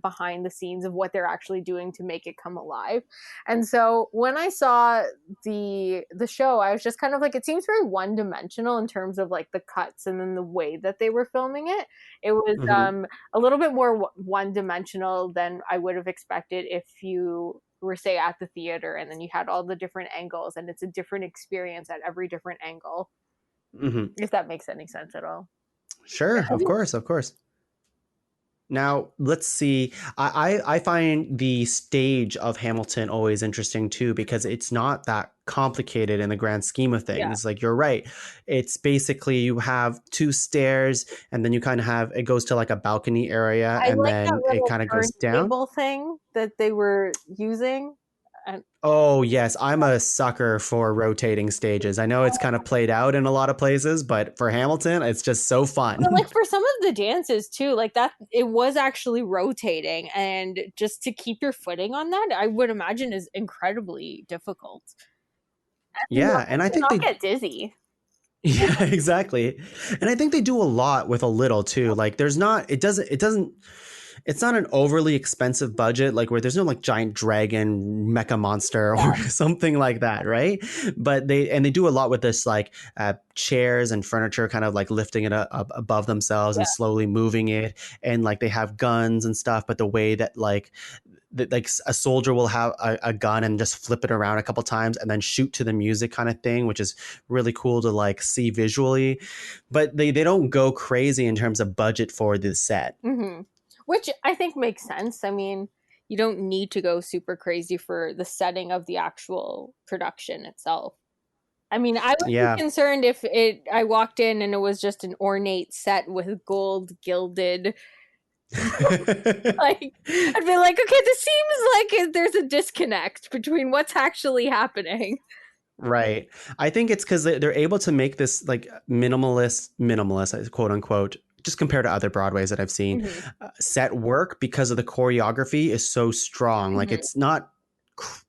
behind the scenes of what they're actually doing to make it come alive. And so when I saw the show, I was just kind of like, it seems very one dimensional in terms of like the cuts and then the way that they were filming it. It was Mm-hmm. a little bit more one dimensional than I would have expected if you were say at the theater and then you had all the different angles and it's a different experience at every different angle, Mm-hmm. if that makes any sense at all. Sure, of course, of course. Now, let's see. I find the stage of Hamilton always interesting too because it's not that complicated in the grand scheme of Yeah, things. Like you're right. It's basically you have two stairs and then you kind of have it goes to like a balcony area I and like that then it little kind of goes down. turntable thing that they were using. And Oh, yes, I'm a sucker for rotating stages. I know it's kind of played out in a lot of places, but for Hamilton, it's just so but fun. like for some of the dances too, like that it was actually rotating, and just to keep your footing on that, I would imagine is incredibly difficult. And Yeah, and I to think not they get dizzy. yeah, exactly. And I think they do a lot with a little too. Like there's not it doesn't it's not an overly expensive budget like where there's no like giant dragon mecha monster or something like that, right? But they do a lot with this like chairs and furniture kind of like lifting it up above themselves Yeah. and slowly moving it, and like they have guns and stuff, but the way that like a soldier will have a gun and just flip it around a couple times and then shoot to the music kind of thing, which is really cool to like see visually. But they don't go crazy in terms of budget for the set. Mm-hmm. Which I think makes sense. I mean, you don't need to go super crazy for the setting of the actual production itself. I mean, I would be Yeah. concerned if I walked in and it was just an ornate set with gold gilded. Like, I'd be like, okay, this seems like there's a disconnect between what's actually happening. Right. I think it's because they're able to make this like minimalist, quote unquote, just compared to other Broadways that I've seen, Mm-hmm. set work because of the choreography is so strong. Like Mm-hmm. it's not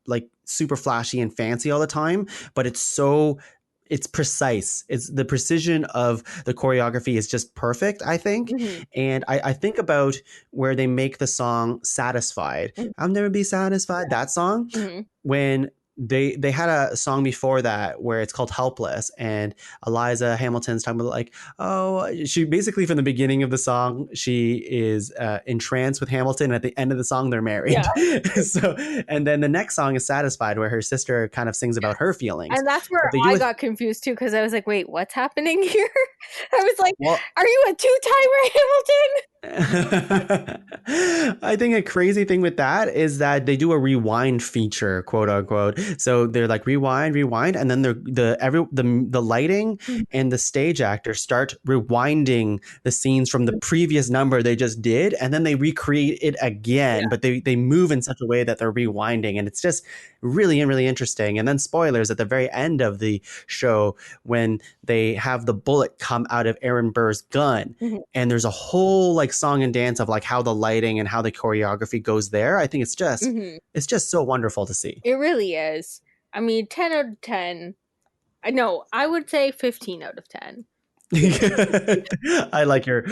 like super flashy and fancy all the time, but it's precise. It's the precision of the choreography is just perfect, I think. Mm-hmm. And I think about where they make the song Satisfied. I'll never be satisfied. That song Mm-hmm. when they had a song before that where it's called Helpless, and Eliza Hamilton's talking about like, oh, she basically from the beginning of the song she is entranced with Hamilton, and at the end of the song they're married. Yeah. So and then the next song is Satisfied, where her sister kind of sings about her feelings, And that's where but they do I it got confused too, because I was like, wait, what's happening here? I was like, well. are you a two-timer, Hamilton? I think a crazy thing with that is that they do a rewind feature, quote unquote. So they're like rewind, and then the lighting and the stage actors start rewinding the scenes from the previous number they just did, and then they recreate it again. Yeah. But they move in such a way that they're rewinding, and it's just really interesting. And then spoilers at the very end of the show when they have the bullet come out of Aaron Burr's gun, Mhm. and there's a whole like song and dance of like how the lighting and how the choreography goes there. I think Mhm. it's just so wonderful to see. It really is. I mean, 10 out of 10. I would say 15 out of 10. I like your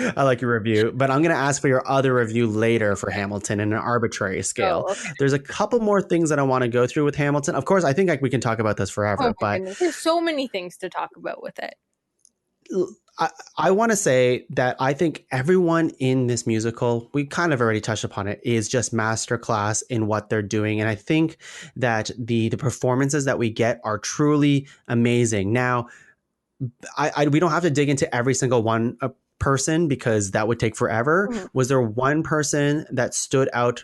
review, but I'm going to ask for your other review later for Hamilton in an arbitrary scale. Oh, okay. There's a couple more things that I want to go through with Hamilton. Of course, I think we can talk about this Oh forever, my but goodness. There's so many things to talk about with it. I want to say that I think everyone in this musical, we kind of already touched upon it, is just masterclass in what they're doing. And I think that the performances that we get are truly amazing. Now, we don't have to dig into every single one person because that would take forever. Mhm. Was there one person that stood out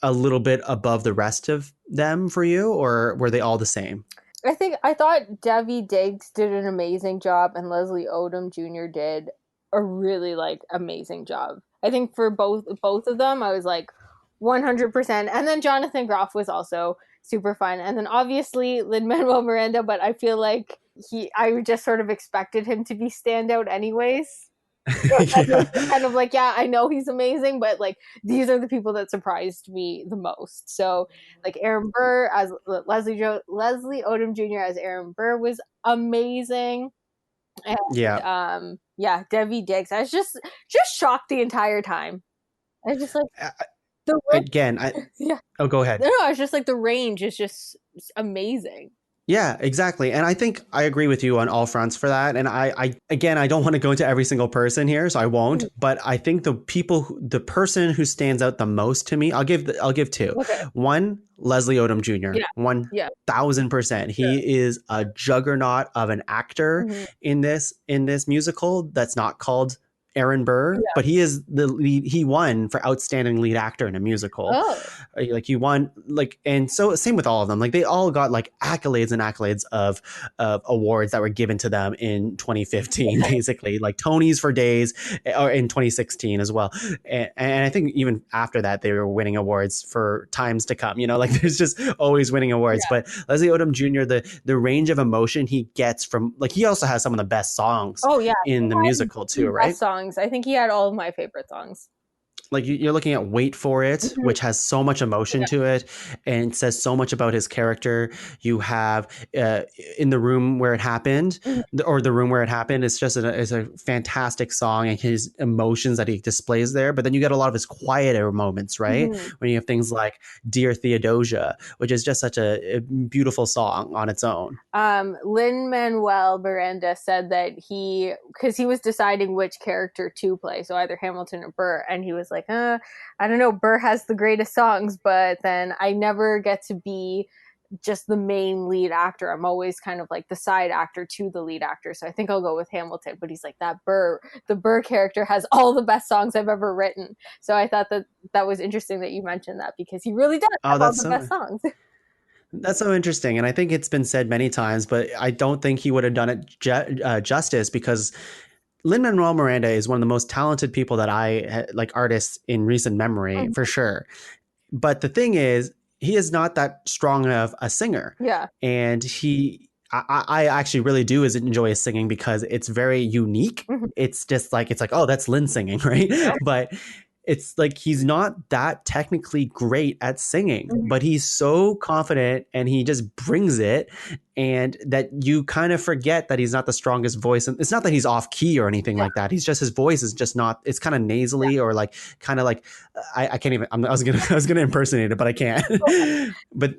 a little bit above the rest of them for you, or were they all the same? I thought Debbie Diggs did an amazing job, and Leslie Odom Jr. did a really like amazing job. I think for both of them, I was like 100%. And then Jonathan Groff was also super fun. And then obviously Lin Manuel Miranda, but I feel like I just sort of expected him to be standout anyways. So Yeah. kind of like, yeah, I know he's amazing, but like these are the people that surprised me the most. So like Aaron Burr as Leslie Odom Jr. as Aaron Burr was amazing. And Yeah. yeah, Debbie Diggs. I was just shocked the entire time. I was just like the Again, yeah. oh, go ahead. No, I was just like the range is just amazing. Yeah, exactly. And I think I agree with you on all fronts for that. And again, I don't want to go into every single person here, so I won't. But I think the person who stands out the most to me, I'll give two. Okay. One, Leslie Odom Jr. Yeah. 1000%. He is a juggernaut of an actor in this musical that's not called Aaron Burr, but he is the lead. He won for outstanding lead actor in a musical. Oh. Like he won, like, and so same with all of them. Like they all got like accolades and accolades of awards that were given to them in 2015, basically like Tonys for days, or in 2016 as well. And I think even after that, they were winning awards for times to come. You know, like there's just always winning awards. But Leslie Odom Jr., the range of emotion he gets from, like, he also has some of the best songs. Oh yeah, in the musical too, right? Best songs. I think he had all of my favorite songs. Like you're looking at Wait For It, which has so much emotion to it and says so much about his character. You have In the Room Where It Happened, or The Room Where It Happened. It's just it's a fantastic song and his emotions that he displays there. But then you get a lot of his quieter moments, right? When you have things like Dear Theodosia, which is just such a beautiful song on its own. Lin Manuel Miranda said that because he was deciding which character to play, so either Hamilton or Burr, and he was like, I don't know, Burr has the greatest songs, but then I never get to be just the main lead actor. I'm always kind of like the side actor to the lead actor. So I think I'll go with Hamilton. But he's like, the Burr character has all the best songs I've ever written. So I thought that was interesting that you mentioned that, because he really does have all the best songs. That's so interesting. And I think it's been said many times, but I don't think he would have done it justice, because Lin Manuel Miranda is one of the most talented people that artists in recent memory, for sure. But the thing is, he is not that strong of a singer. Yeah. And I actually really do enjoy his singing because it's very unique. It's just like, oh, that's Lin singing, right? Yeah. But it's like he's not that technically great at singing, but he's so confident and he just brings it, and that you kind of forget that he's not the strongest voice. And it's not that he's off key or anything like that. He's just, his voice is just not, it's kind of nasally or like kind of like I can't even, I was gonna impersonate it, but I can't. But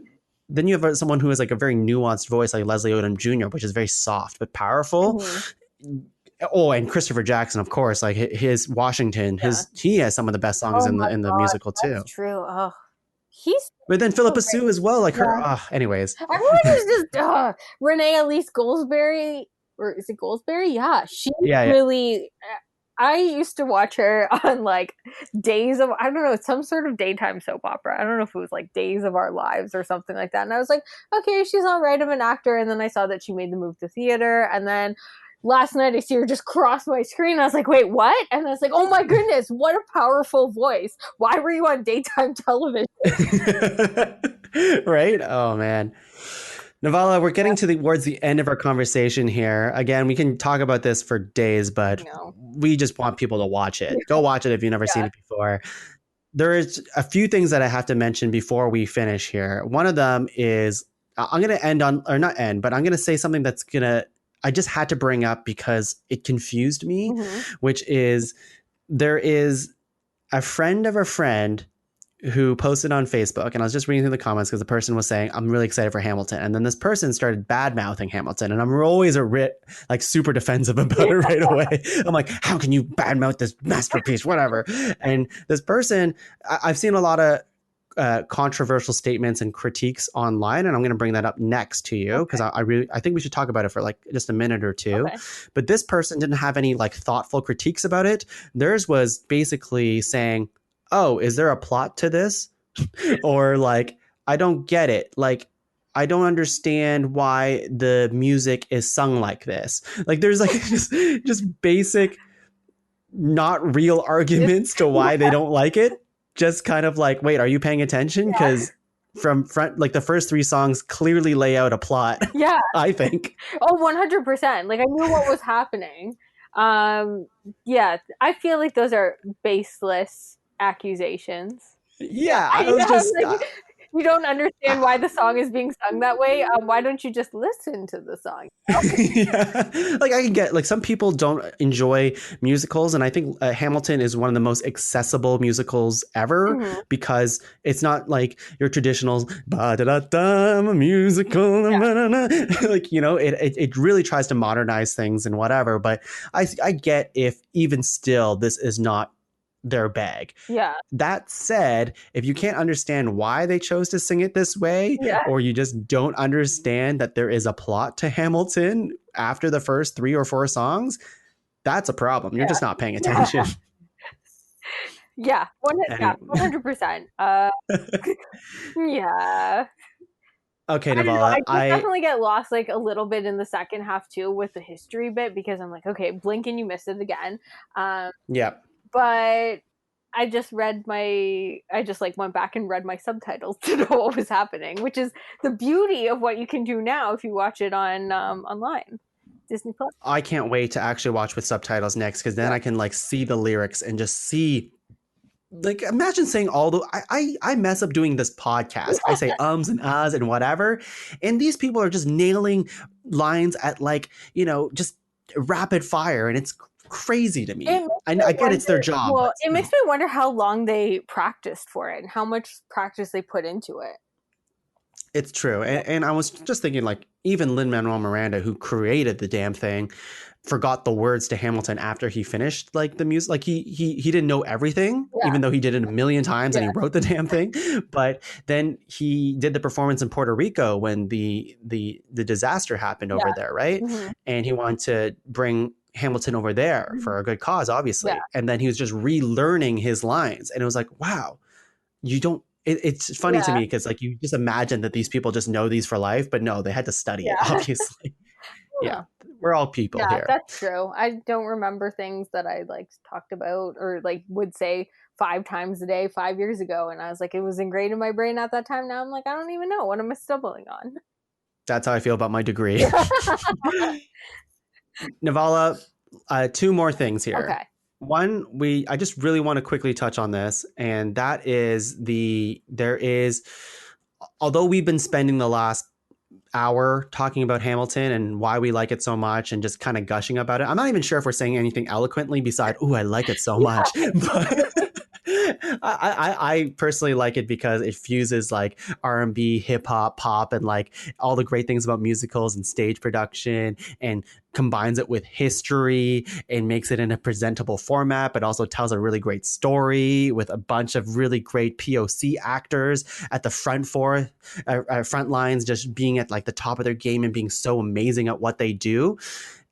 then you have someone who has like a very nuanced voice like Leslie Odom Jr., which is very soft but powerful. Oh, and Christopher Jackson, of course, like his Washington, he has some of the best songs in the musical too. That's true. Oh, but then Philippa Sue as well, like her. Anyways, everyone is just Renee Elise Goldsberry, or is it Goldsberry? Yeah, she really. I used to watch her on like Days of, I don't know, some sort of daytime soap opera. I don't know if it was like Days of Our Lives or something like that. And I was like, okay, she's all right of an actor. And then I saw that she made the move to theater, and then last night I see her just cross my screen. I was like, wait, what? And I was like, oh my goodness, what a powerful voice. Why were you on daytime television? Right? Oh, man. Nivala, we're getting towards the end of our conversation here. Again, we can talk about this for days, but we just want people to watch it. Go watch it if you've never seen it before. There's a few things that I have to mention before we finish here. One of them is, I'm going to end on, or not end, but I'm going to say something that's going to, I just had to bring up because it confused me, which is, there is a friend of a friend who posted on Facebook, and I was just reading through the comments because the person was saying, I'm really excited for Hamilton. And then this person started bad-mouthing Hamilton, and I'm always like super defensive about it right away. I'm like, how can you bad-mouth this masterpiece, whatever. And this person, I've seen a lot of controversial statements and critiques online, and I'm going to bring that up next to you because I think we should talk about it for like just a minute or two. But this person didn't have any like thoughtful critiques about it. Theirs was basically saying, oh, is there a plot to this? Or like, I don't get it. Like, I don't understand why the music is sung like this. Like, there's like just basic not real arguments to why they don't like it. Just kind of like, wait, are you paying attention? Because from front, like the first 3 songs clearly lay out a plot. Yeah. I think. Oh, 100%. Like I knew what was happening. Yeah, I feel like those are baseless accusations. Yeah, I was just. Like, you don't understand why the song is being sung that way. Why don't you just listen to the song? Yeah. Like I can get like some people don't enjoy musicals, and I think Hamilton is one of the most accessible musicals ever because it's not like your traditional I'm a musical, like it really tries to modernize things and whatever. But I get if even still this is not their bag. Yeah. That said, if you can't understand why they chose to sing it this way, or you just don't understand that there is a plot to Hamilton after the first 3 or 4 songs, that's a problem. You're just not paying attention. Yeah, 100%. Yeah. Okay, Nivala. I definitely get lost like a little bit in the second half too with the history bit because I'm like, okay, blink and you missed it again. Yeah. But I just went back and read my subtitles to know what was happening, which is the beauty of what you can do now if you watch it on online. Disney Plus. I can't wait to actually watch with subtitles next because then I can like see the lyrics and just see. Like imagine saying all the I mess up doing this podcast. I say ums and ahs and whatever, and these people are just nailing lines at like just rapid fire, and it's crazy to me. I get it's their job. Well, it makes me wonder how long they practiced for it and how much practice they put into it. It's true. And I was just thinking like even Lin Manuel Miranda, who created the damn thing, forgot the words to Hamilton after he finished like the music. Like he didn't know everything, even though he did it a million times and he wrote the damn thing. But then he did the performance in Puerto Rico when the disaster happened over there, right? And he wanted to bring Hamilton over there for a good cause, obviously. And then he was just relearning his lines. And it was like, wow, you don't, it's funny to me because like you just imagine that these people just know these for life, but no, they had to study it, obviously. We're all people here. That's true. I don't remember things that I like talked about or like would say 5 times a day 5 years ago. And I was like, it was ingrained in my brain at that time. Now I'm like, I don't even know. What am I stumbling on? That's how I feel about my degree. Nivala, 2 more things here. Okay. One, I just really want to quickly touch on this, and that is although we've been spending the last hour talking about Hamilton and why we like it so much and just kind of gushing about it. I'm not even sure if we're saying anything eloquently beside, "Ooh, I like it so much." But I personally like it because it fuses like R&B, hip hop, pop, and like all the great things about musicals and stage production, and combines it with history and makes it in a presentable format, but also tells a really great story with a bunch of really great POC actors at the front lines, just being at like the top of their game and being so amazing at what they do.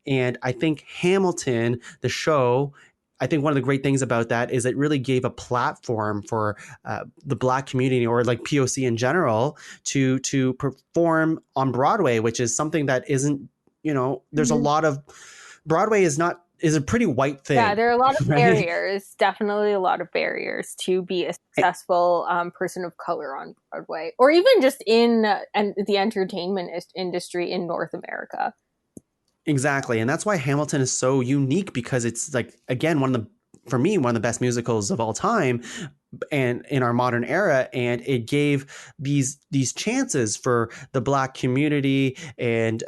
And I think Hamilton, the show, I think one of the great things about that is it really gave a platform for the Black community, or like POC in general, to perform on Broadway, which is something that isn't, there's a lot of, Broadway is a pretty white thing. Yeah, there are a lot of barriers, definitely a lot of barriers to be a successful person of color on Broadway, or even just in the entertainment industry in North America. Exactly. And that's why Hamilton is so unique, because it's like, again, one of the best musicals of all time and in our modern era. And it gave these chances for the Black community and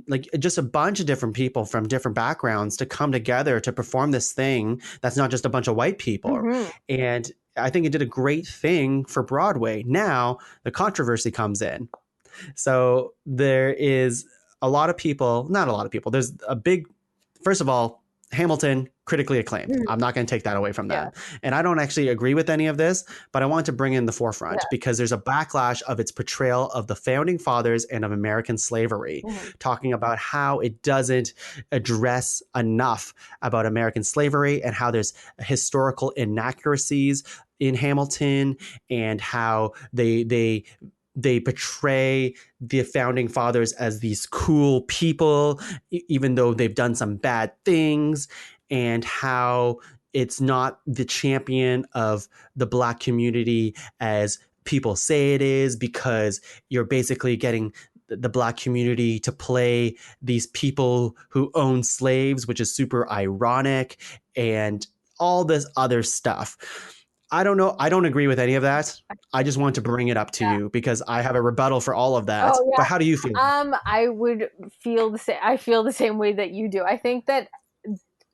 like just a bunch of different people from different backgrounds to come together to perform this thing that's not just a bunch of white people. And I think it did a great thing for Broadway. Now the controversy comes in. So there is not a lot of people. There's a big, first of all, Hamilton, critically acclaimed. I'm not going to take that away from them. And I don't actually agree with any of this, but I want to bring in the forefront because there's a backlash of its portrayal of the founding fathers and of American slavery, talking about how it doesn't address enough about American slavery and how there's historical inaccuracies in Hamilton, and how they portray the founding fathers as these cool people, even though they've done some bad things, and how it's not the champion of the Black community as people say it is, because you're basically getting the Black community to play these people who own slaves, which is super ironic, and all this other stuff. I don't know. I don't agree with any of that. I just want to bring it up to you because I have a rebuttal for all of that. Oh, yeah. But how do you feel? I would feel the same. I feel the same way that you do. I think that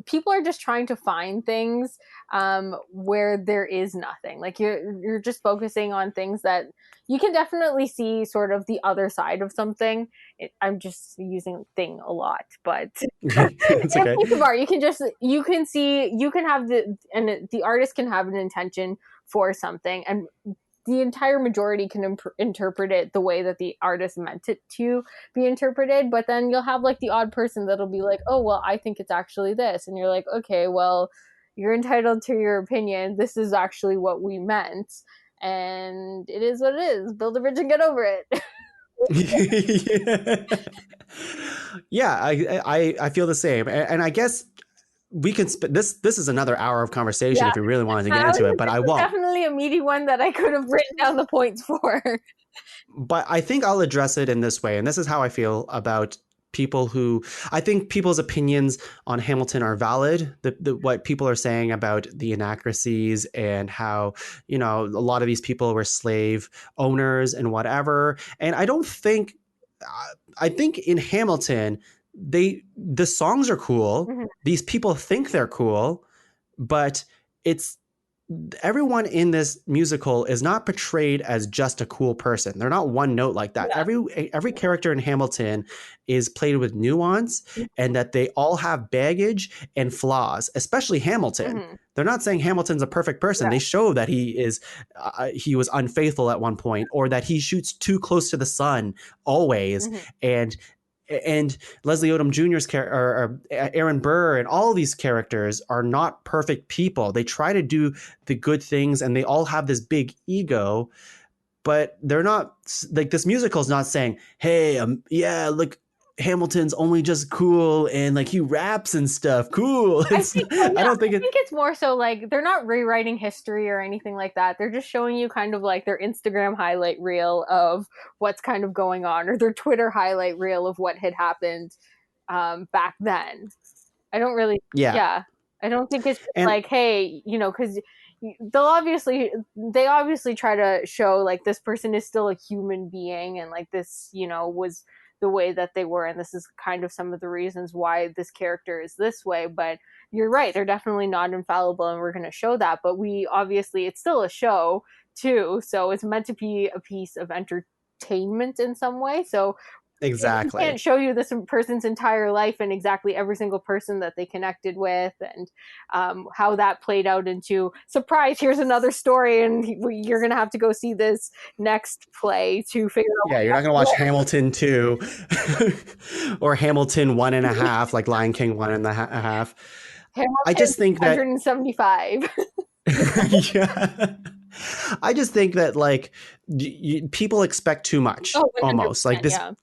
people are just trying to find things where there is nothing. Like you're just focusing on things that you can definitely see sort of the other side of something. I'm just using thing a lot, but It's okay. piece of art, you can see, you can have the artist can have an intention for something, and the entire majority can interpret it the way that the artist meant it to be interpreted. But then you'll have like the odd person that'll be like, oh, well, I think it's actually this. And you're like, okay, well, you're entitled to your opinion. This is actually what we meant. And it is what it is. Build a bridge and get over it. Yeah, I feel the same. And I guess we can this is another hour of conversation if we really wanted to get into it, but I won't. Definitely a meaty one that I could have written down the points for. But I think I'll address it in this way, and this is how I feel about people who, I think people's opinions on Hamilton are valid. What people are saying about the inaccuracies and how, you know, a lot of these people were slave owners and whatever. And I don't think, I think in Hamilton, the songs are cool. Mm-hmm. These people think they're cool, but it's, everyone in this musical is not portrayed as just a cool person. They're not one note like that. Yeah. Every character in Hamilton is played with nuance, and that they all have baggage and flaws, especially Hamilton. Mm-hmm. They're not saying Hamilton's a perfect person. Yeah. They show that he was unfaithful at one point, or that he shoots too close to the sun always. Mm-hmm. And Leslie Odom Jr.'s character, or Aaron Burr, and all these characters are not perfect people. They try to do the good things, and they all have this big ego, but they're not, like, this musical is not saying, hey, yeah, look, Hamilton's only just cool and like he raps and stuff. Cool. I think it's more so like they're not rewriting history or anything like that. They're just showing you kind of like their Instagram highlight reel of what's kind of going on, or their Twitter highlight reel of what had happened back then. I don't really, I don't think it's like, hey, you know, because they obviously try to show like this person is still a human being, and like this, you know, was the way that they were, and this is kind of some of the reasons why this character is this way. But you're right, they're definitely not infallible, and we're going to show that. But it's still a show too, so it's meant to be a piece of entertainment in some way. So exactly, we can't show you this person's entire life and exactly every single person that they connected with, and how that played out into, surprise, here's another story, and you're going to have to go see this next play to figure out. Yeah, you're not going to watch Hamilton 2 or Hamilton 1.5, like Lion King 1.5. I just think that 175. Yeah. I just think that like people expect too much, almost like this. Yeah.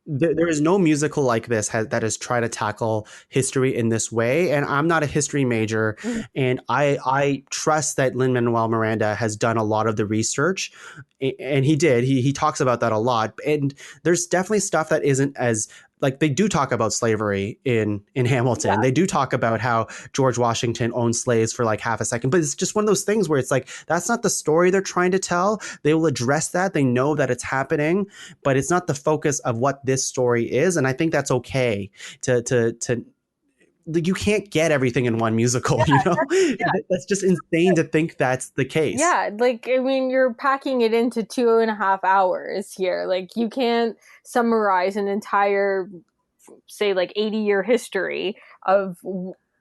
There is no musical like this that has tried to tackle history in this way. And I'm not a history major. Mm-hmm. And I trust that Lin Manuel Miranda has done a lot of the research. And he did. He talks about that a lot. And there's definitely stuff that isn't as, like, they do talk about slavery in Hamilton. Yeah. They do talk about how George Washington owned slaves for like half a second, but it's just one of those things where it's like, that's not the story they're trying to tell. They will address that. They know that it's happening, but it's not the focus of what this story is. And I think that's okay to you can't get everything in one musical, you know? That's just insane to think that's the case. Yeah, like, I mean, you're packing it into 2.5 hours here. Like, you can't summarize an entire, say, like, 80-year history of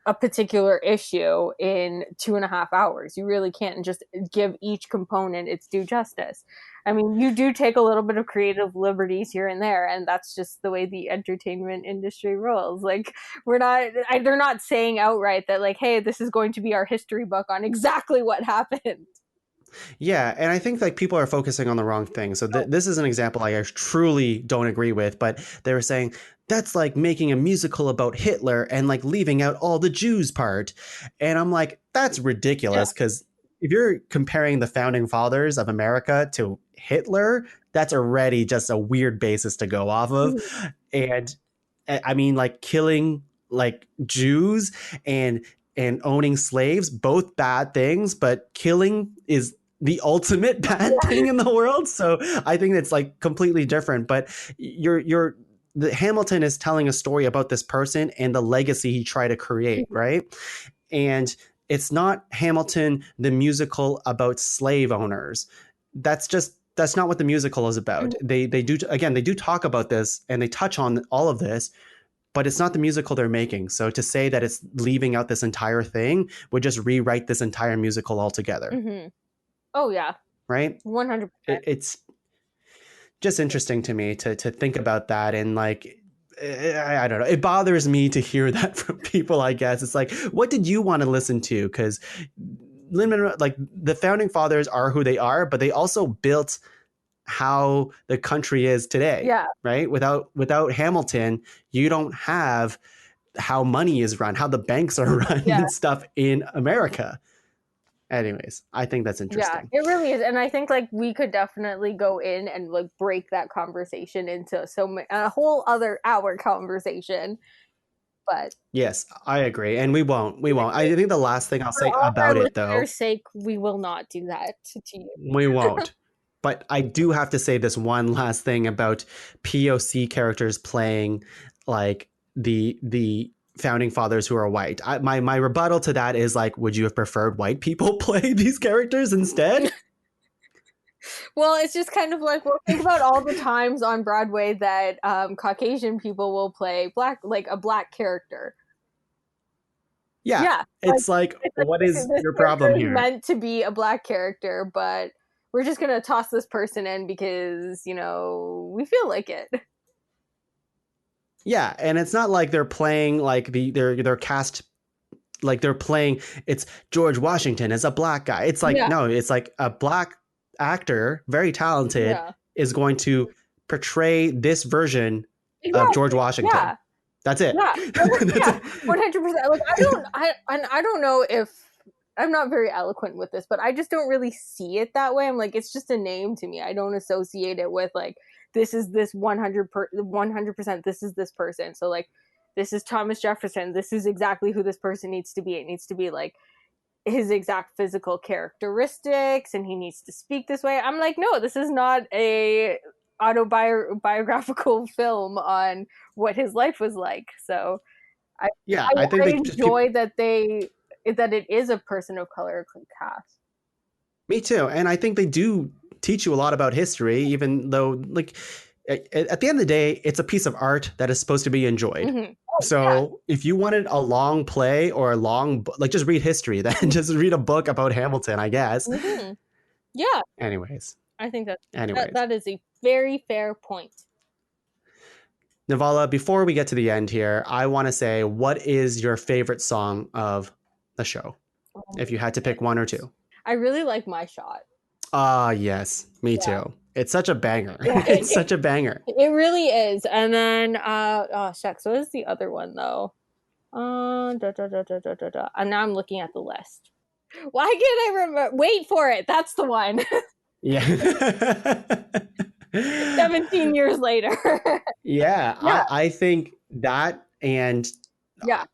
a particular issue in 2.5 hours. You really can't, and just give each component its due justice. I mean, you do take a little bit of creative liberties here and there, and that's just the way the entertainment industry rolls. Like, they're not saying outright that, like, hey, this is going to be our history book on exactly what happened. Yeah, and I think like people are focusing on the wrong thing. So this is an example I truly don't agree with, but they were saying that's like making a musical about Hitler and like leaving out all the Jews part. And I'm like, that's ridiculous because if you're comparing the founding fathers of America to Hitler, that's already just a weird basis to go off of. And I mean, like killing like Jews and owning slaves, both bad things, but killing is the ultimate bad thing in the world. So I think it's like completely different. But the Hamilton is telling a story about this person and the legacy he tried to create, right? And it's not Hamilton the musical about slave owners. That's not what the musical is about. They do talk about this and they touch on all of this, but it's not the musical they're making. So to say that it's leaving out this entire thing would just rewrite this entire musical altogether. Mm-hmm. Oh yeah, right. 100%. It's just interesting to me to think about that, and like I don't know, it bothers me to hear that from people. I guess it's like, what did you want to listen to? Because like the founding fathers are who they are, but they also built how the country is today. Yeah. Right. Without Hamilton, you don't have how money is run, how the banks are run and stuff in America. Anyways, I think that's interesting. Yeah, it really is. And I think like we could definitely go in and like break that conversation into a whole other hour conversation. But yes, I agree. And we won't. I think the last thing I'll say about it, though, for listeners' sake, we will not do that to you. We won't. But I do have to say this one last thing about POC characters playing like the founding fathers who are white. My rebuttal to that is like, would you have preferred white people play these characters instead? Well, it's just kind of like, well, think about all the times on Broadway that Caucasian people will play a black character. Yeah. It's like what is your problem here? Meant to be a black character, but we're just going to toss this person in because, we feel like it. Yeah, and it's not like they're playing like they're cast like they're playing it's George Washington as a black guy. It's like no, it's like a black actor, very talented, is going to portray this version of George Washington. Yeah. That's it. Yeah, 100%. Like I don't know if I'm not very eloquent with this, but I just don't really see it that way. I'm like, it's just a name to me. I don't associate it with like, this is this 100%, this is this person. So like, this is Thomas Jefferson. This is exactly who this person needs to be. It needs to be like his exact physical characteristics and he needs to speak this way. I'm like, no, this is not a autobiographical film on what his life was like. So I think I enjoy that it is a person of color cast. Me too. And I think they do teach you a lot about history, even though like at the end of the day, it's a piece of art that is supposed to be enjoyed. Mm-hmm. So if you wanted a long play or a long, like just read history, then just read a book about Hamilton, I guess. Mm-hmm. Yeah. Anyways. I think that is a very fair point. Nivala, before we get to the end here, I want to say, what is your favorite song of the show? If you had to pick one or two. I really like My Shot. Yes, me too. It's such a banger. It's such a banger. It really is. And then, shucks, what is the other one though? And now I'm looking at the list. Why can't I remember? Wait for it. That's the one. Yeah. 17 years later. I think that and My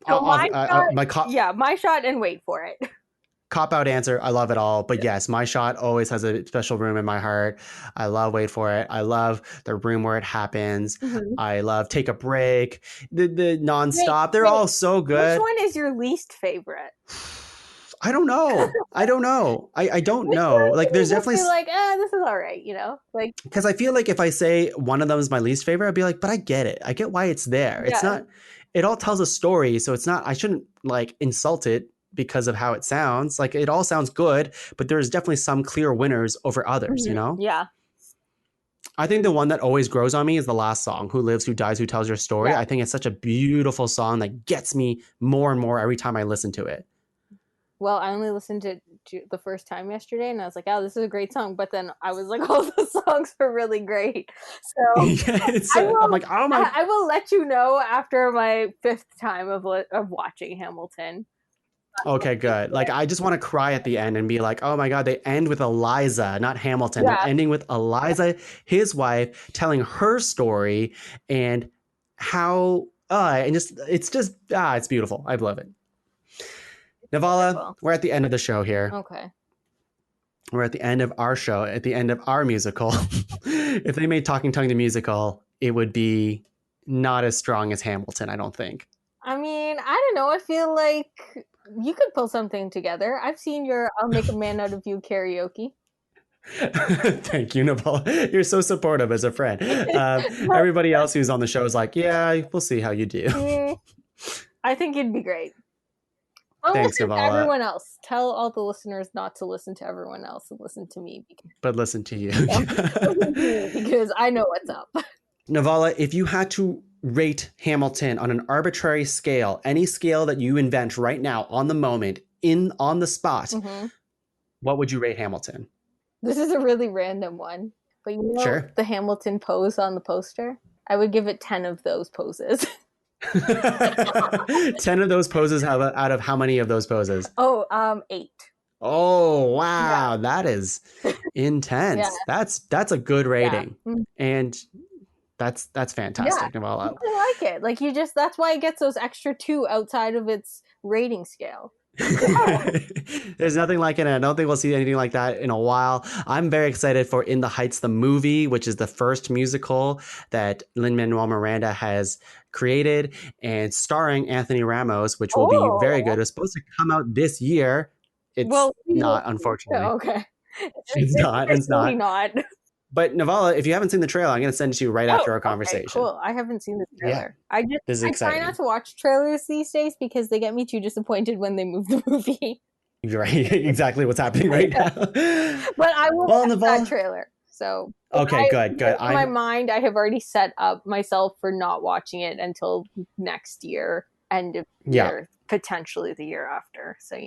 Shot and Wait for It. Cop-out answer. I love it all. But yes, My Shot always has a special room in my heart. I love Wait for It. I love The Room Where It Happens. Mm-hmm. I love Take a Break. The Nonstop. They're all so good. Which one is your least favorite? I don't know. I don't know. Like there's definitely like, this is all right, like, because I feel like if I say one of them is my least favorite, I'd be like, but I get it. I get why it's there. It's not, it all tells a story. So it's not, I shouldn't like insult it because of how it sounds. Like it all sounds good, but there's definitely some clear winners over others, Yeah. I think the one that always grows on me is the last song, Who Lives, Who Dies, Who Tells Your Story. Yeah. I think it's such a beautiful song that gets me more and more every time I listen to it. well, I only listened to the first time yesterday, and I was like, oh, this is a great song. But then I was like, all the songs are really great. So I'm like, oh my. I will let you know after my 5th time of watching Hamilton. Okay, good. Like, I just want to cry at the end and be like, oh my God, they end with Eliza, not Hamilton. Yeah. They're ending with Eliza, his wife, telling her story and how, and just, it's beautiful. I love it. Nivala, we're at the end of the show here. Okay. We're at the end of our show, at the end of our musical. If they made Talking Tongue the musical, it would be not as strong as Hamilton, I don't think. I mean, I don't know. I feel like you could pull something together. I've seen your I'll Make a Man Out of You karaoke. Thank you, Nivala. You're so supportive as a friend. Everybody else who's on the show is like, yeah, we'll see how you do. I think you'd be great. Thanks, Nivala. Everyone else. Tell all the listeners not to listen to everyone else and listen to me. But listen to you. Because I know what's up. Nivala, if you had to rate Hamilton on an arbitrary scale, any scale that you invent right now on the moment, on the spot, what would you rate Hamilton? This is a really random one. But you know the Hamilton pose on the poster? I would give it 10 of those poses. 10 of those poses out of how many of those poses? 8. Oh, wow. Yeah. That is intense. Yeah. That's a good rating. Yeah. And that's fantastic, Nivala. I like it. Like that's why it gets those extra 2 outside of its rating scale. There's nothing like it, and I don't think we'll see anything like that in a while. I'm very excited for In the Heights, the movie, which is the first musical that Lin Manuel Miranda has created, and starring Anthony Ramos, which will be very good. It's supposed to come out this year. It's not, unfortunately. Okay. It's not. But Nivala, if you haven't seen the trailer, I'm going to send it to you right after our conversation. Okay, cool. I haven't seen the trailer. Yeah. I try not to watch trailers these days because they get me too disappointed when they move the movie. You're right. Exactly what's happening right now. But I will watch that trailer. So okay, good. In my mind, I have already set up myself for not watching it until next year, end of year, potentially the year after. So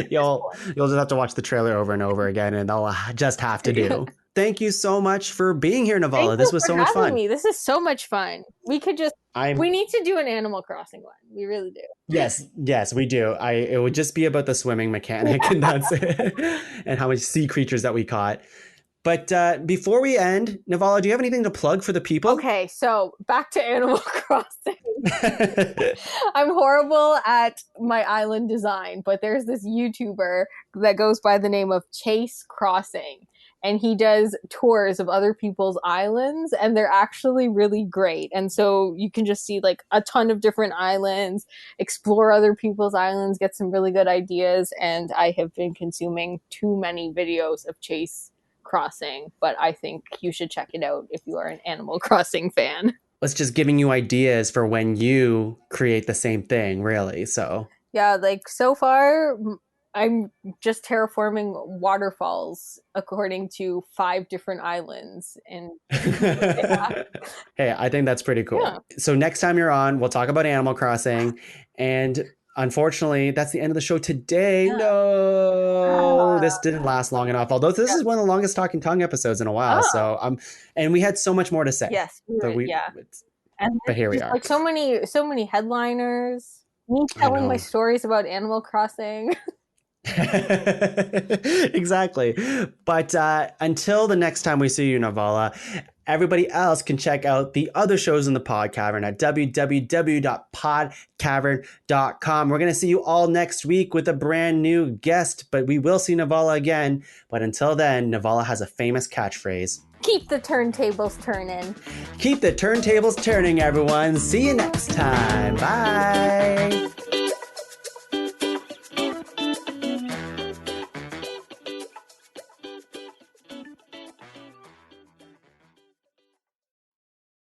you'll just have to watch the trailer over and over again, and I'll just have to do. Thank you so much for being here, Nivala. This was so much fun. This is so much fun. We could we need to do an Animal Crossing one. We really do. Yes, we do. It would just be about the swimming mechanic, and that's it, and how much sea creatures that we caught. But before we end, Nivala, do you have anything to plug for the people? Okay, so back to Animal Crossing. I'm horrible at my island design, but there's this YouTuber that goes by the name of Chase Crossing, and he does tours of other people's islands, and they're actually really great. And so you can just see like a ton of different islands, explore other people's islands, get some really good ideas. And I have been consuming too many videos of Chase Crossing, but I think you should check it out if you are an Animal Crossing fan. It's just giving you ideas for when you create the same thing, really. So yeah, like so far I'm just terraforming waterfalls according to 5 different islands. And Hey, I think that's pretty cool. Yeah. So next time you're on, we'll talk about Animal Crossing. And unfortunately, that's the end of the show today. Yeah. No, this didn't last long enough. Although this is one of the longest Talking Tongue episodes in a while. So and we had so much more to say. Yes, but here we are. Like so many headliners. Me telling my stories about Animal Crossing. Exactly. But until the next time we see you, Nivala, everybody else can check out the other shows in the Pod Cavern at www.podcavern.com. We're going to see you all next week with a brand new guest, but we will see Nivala again. But until then, Nivala has a famous catchphrase. Keep the turntables turning. Keep the turntables turning, everyone. See you next time. Bye.